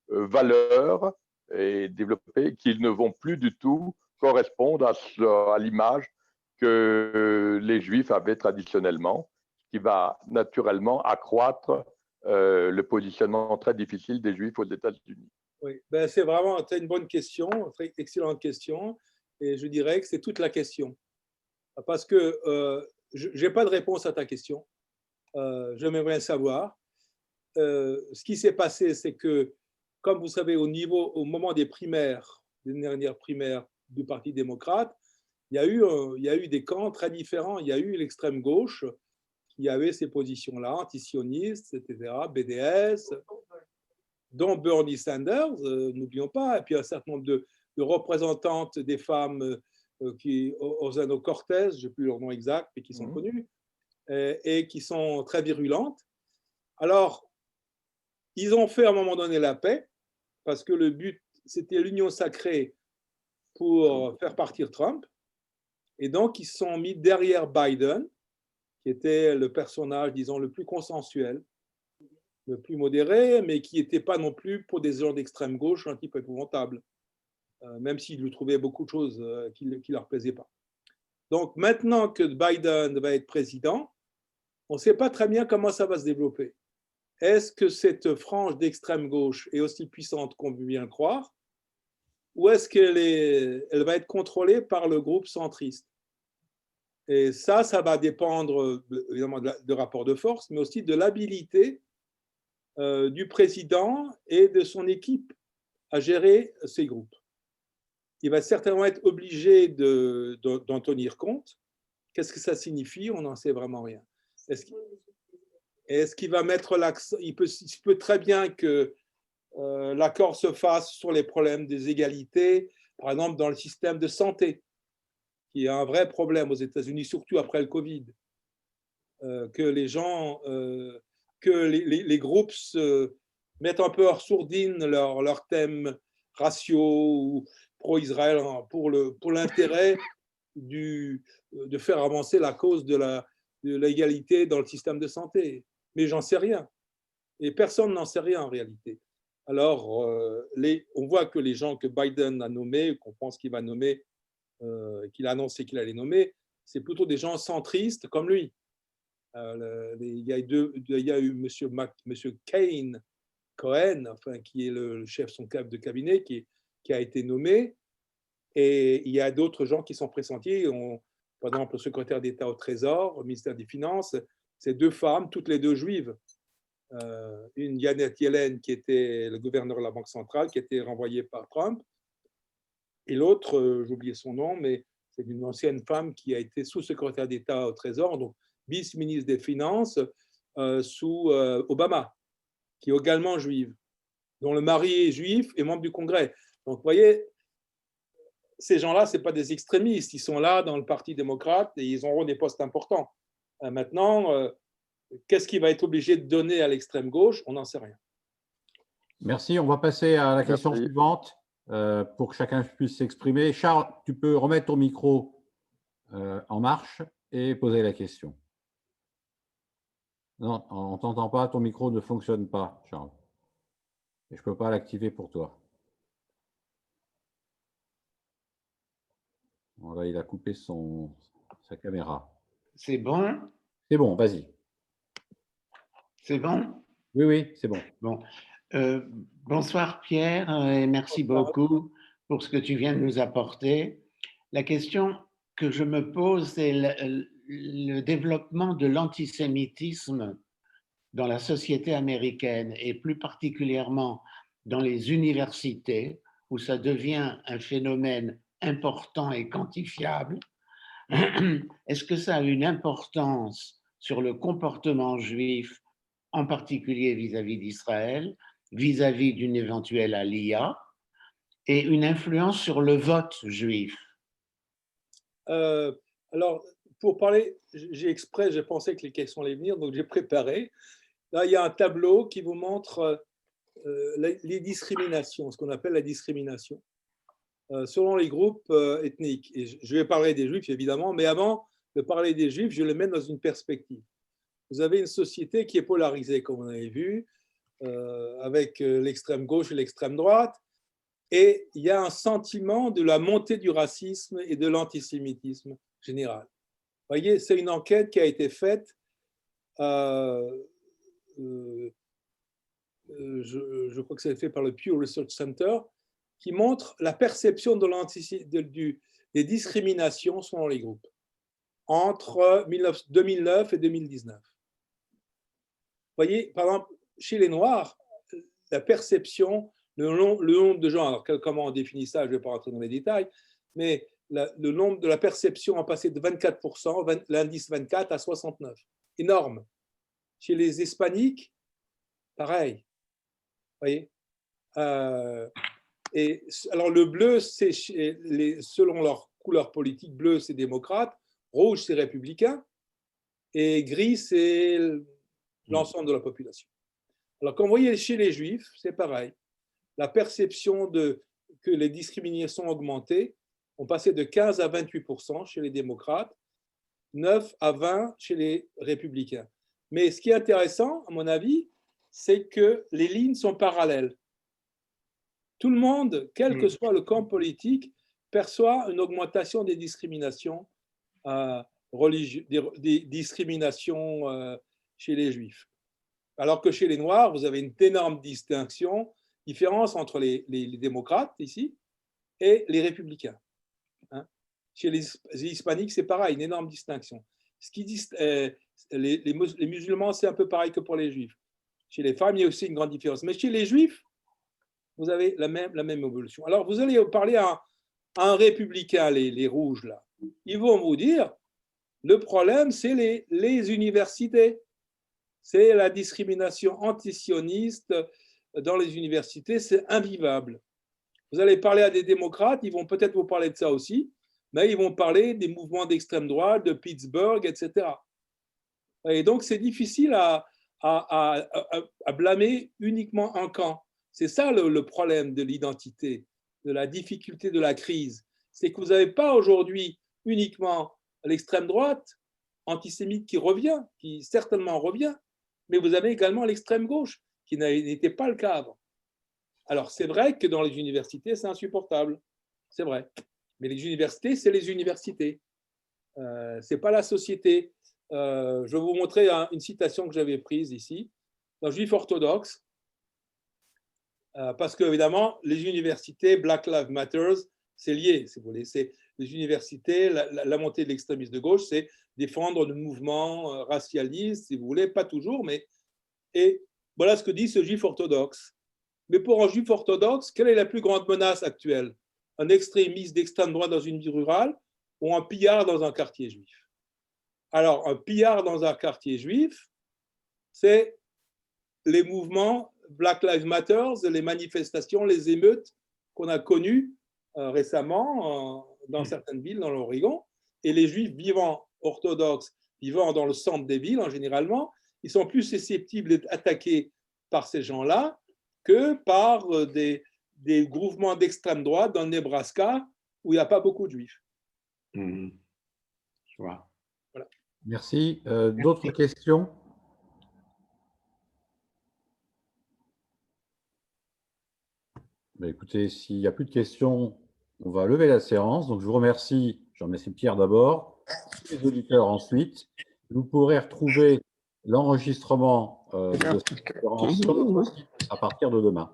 valeurs et développer qui ne vont plus du tout correspondre à l'image que les Juifs avaient traditionnellement, qui va naturellement accroître le positionnement très difficile des Juifs aux États-Unis. Oui, ben c'est vraiment une bonne question, très excellente question, et je dirais que c'est toute la question. Parce que je n'ai pas de réponse à ta question. J'aimerais bien savoir. Ce qui s'est passé, c'est que, comme vous savez, au moment des primaires, des dernières primaires du Parti démocrate, il y a eu des camps très différents. Il y a eu l'extrême gauche qui avait ces positions-là, antisionistes, etc., BDS, dont Bernie Sanders, n'oublions pas, et puis un certain nombre de représentantes des femmes, Osano Cortez, je n'ai plus leur nom exact, mais qui sont connues, et qui sont très virulentes. Alors, ils ont fait à un moment donné la paix, parce que le but, c'était l'union sacrée pour faire partir Trump. Et donc, ils se sont mis derrière Biden, qui était le personnage, disons, le plus consensuel, le plus modéré, mais qui n'était pas non plus pour des gens d'extrême gauche un type épouvantable, même s'il lui trouvait beaucoup de choses qui ne leur plaisaient pas. Donc, maintenant que Biden va être président, on ne sait pas très bien comment ça va se développer. Est-ce que cette frange d'extrême gauche est aussi puissante qu'on veut bien le croire, ou est-ce qu'elle va être contrôlée par le groupe centriste? Et ça va dépendre évidemment de rapport de force, mais aussi de l'habilité du président et de son équipe à gérer ces groupes. Il va certainement être obligé d'en tenir compte. Qu'est-ce que ça signifie? On n'en sait vraiment rien. Est-ce qu'il va mettre l'accent? Il peut très bien que l'accord se fasse sur les problèmes des égalités, par exemple dans le système de santé, qui est un vrai problème aux États-Unis, surtout après le Covid, que les gens, que les groupes se mettent un peu hors sourdine leurs thèmes raciaux ou pro-Israël pour l'intérêt de faire avancer la cause de l'égalité dans le système de santé. Mais j'en sais rien. Et personne n'en sait rien en réalité. Alors, on voit que les gens que Biden a nommés, qu'on pense qu'il va nommer, qu'il a annoncé qu'il allait nommer, c'est plutôt des gens centristes comme lui. Il y a eu M. Cohen, enfin, qui est le chef de son de cabinet, qui a été nommé. Et il y a d'autres gens qui sont pressentis. Par exemple, le secrétaire d'État au Trésor, au ministère des Finances, c'est 2 femmes, toutes les 2 juives. Une Janet Yellen, qui était le gouverneur de la Banque centrale, qui a été renvoyée par Trump. Et l'autre, j'ai oublié son nom, mais c'est une ancienne femme qui a été sous-secrétaire d'État au Trésor, donc vice-ministre des Finances sous Obama, qui est également juive, dont le mari est juif et membre du Congrès. Donc, vous voyez, ces gens-là, ce n'est pas des extrémistes. Ils sont là dans le Parti démocrate et ils auront des postes importants. Maintenant, qu'est-ce qu'il va être obligé de donner à l'extrême gauche? On n'en sait rien. Merci. On va passer à la question suivante pour que chacun puisse s'exprimer. Charles, tu peux remettre ton micro en marche et poser la question. Non, on ne t'entend pas. Ton micro ne fonctionne pas, Charles. Et je ne peux pas l'activer pour toi. Voilà, il a coupé sa caméra. C'est bon? C'est bon, vas-y. C'est bon? Oui, oui, c'est bon. Bon. Bonsoir Pierre, et merci beaucoup pour ce que tu viens de nous apporter. La question que je me pose, c'est le développement de l'antisémitisme dans la société américaine et plus particulièrement dans les universités où ça devient un phénomène important et quantifiable. Est-ce que ça a une importance sur le comportement juif, en particulier vis-à-vis d'Israël, vis-à-vis d'une éventuelle aliyah, et une influence sur le vote juif? Alors, pour parler, j'ai pensé que les questions allaient venir, donc j'ai préparé. Là, il y a un tableau qui vous montre les discriminations, ce qu'on appelle la discrimination, selon les groupes ethniques. Et je vais parler des juifs, évidemment, mais avant de parler des juifs, je les mets dans une perspective. Vous avez une société qui est polarisée, comme on avait vu, avec l'extrême gauche et l'extrême droite, et il y a un sentiment de la montée du racisme et de l'antisémitisme général. Vous voyez, c'est une enquête qui a été faite, je crois que c'est fait par le Pew Research Center, qui montre la perception des discriminations selon les groupes entre 2009 et 2019. Vous voyez, par exemple, chez les Noirs, la perception, le nombre de gens, alors comment on définit ça, je ne vais pas rentrer dans les détails, mais le nombre de la perception a passé de 24%, l'indice 24 à 69. Énorme. Chez les Hispaniques, pareil. Vous voyez, et alors le bleu, c'est selon leur couleur politique, bleu c'est démocrate, rouge c'est républicain, et gris c'est l'ensemble de la population. Alors comme vous voyez chez les juifs, c'est pareil. La perception que les discriminations ont augmenté, ont passé de 15 à 28% chez les démocrates, 9 à 20 chez les républicains. Mais ce qui est intéressant, à mon avis, c'est que les lignes sont parallèles. Tout le monde, quel que soit le camp politique, perçoit une augmentation des discriminations des discriminations chez les Juifs. Alors que chez les Noirs, vous avez une énorme différence entre les démocrates ici et les républicains. Hein? Chez les hispaniques, c'est pareil, une énorme distinction. Ce qui dit, les musulmans, c'est un peu pareil que pour les Juifs. Chez les femmes, il y a aussi une grande différence. Mais chez les Juifs, vous avez la même évolution. Alors, vous allez parler à un républicain, les rouges, là. Ils vont vous dire, le problème, c'est les universités. C'est la discrimination antisioniste dans les universités, c'est invivable. Vous allez parler à des démocrates, ils vont peut-être vous parler de ça aussi, mais ils vont parler des mouvements d'extrême droite, de Pittsburgh, etc. Et donc, c'est difficile à blâmer uniquement un camp. C'est ça le problème de l'identité, de la difficulté de la crise. C'est que vous n'avez pas aujourd'hui uniquement l'extrême droite antisémite qui revient, qui certainement revient, mais vous avez également l'extrême gauche, qui n'était pas le cas avant. Alors, c'est vrai que dans les universités, c'est insupportable. C'est vrai. Mais les universités, c'est les universités. Ce n'est pas la société. Je vais vous montrer une citation que j'avais prise ici, d'un juif orthodoxe, parce qu'évidemment, les universités, Black Lives Matter, C'est lié, si vous voulez. C'est les universités, la montée de l'extrémisme de gauche, c'est défendre le mouvement racialiste, si vous voulez, pas toujours, mais... Et voilà ce que dit ce juif orthodoxe. Mais pour un juif orthodoxe, quelle est la plus grande menace actuelle? Un extrémiste d'extrême droite dans une ville rurale ou un pillard dans un quartier juif? Alors, un pillard dans un quartier juif, c'est les mouvements Black Lives Matter, les manifestations, les émeutes qu'on a connues récemment dans certaines villes, dans l'Oregon. Et les juifs vivant orthodoxes, vivant dans le centre des villes, généralement, ils sont plus susceptibles d'être attaqués par ces gens-là que par des mouvements d'extrême droite dans le Nebraska, où il n'y a pas beaucoup de juifs. Je vois. Voilà. Merci. D'autres questions? Écoutez, s'il n'y a plus de questions, on va lever la séance. Donc, je vous remercie. Je remercie Pierre d'abord, les auditeurs ensuite. Vous pourrez retrouver l'enregistrement de cette conférence sur notre site à partir de demain.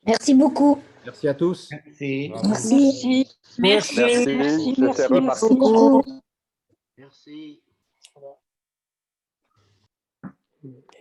Merci beaucoup. Merci à tous. Merci. Merci. Merci. C'était remarquable. Beaucoup. Merci.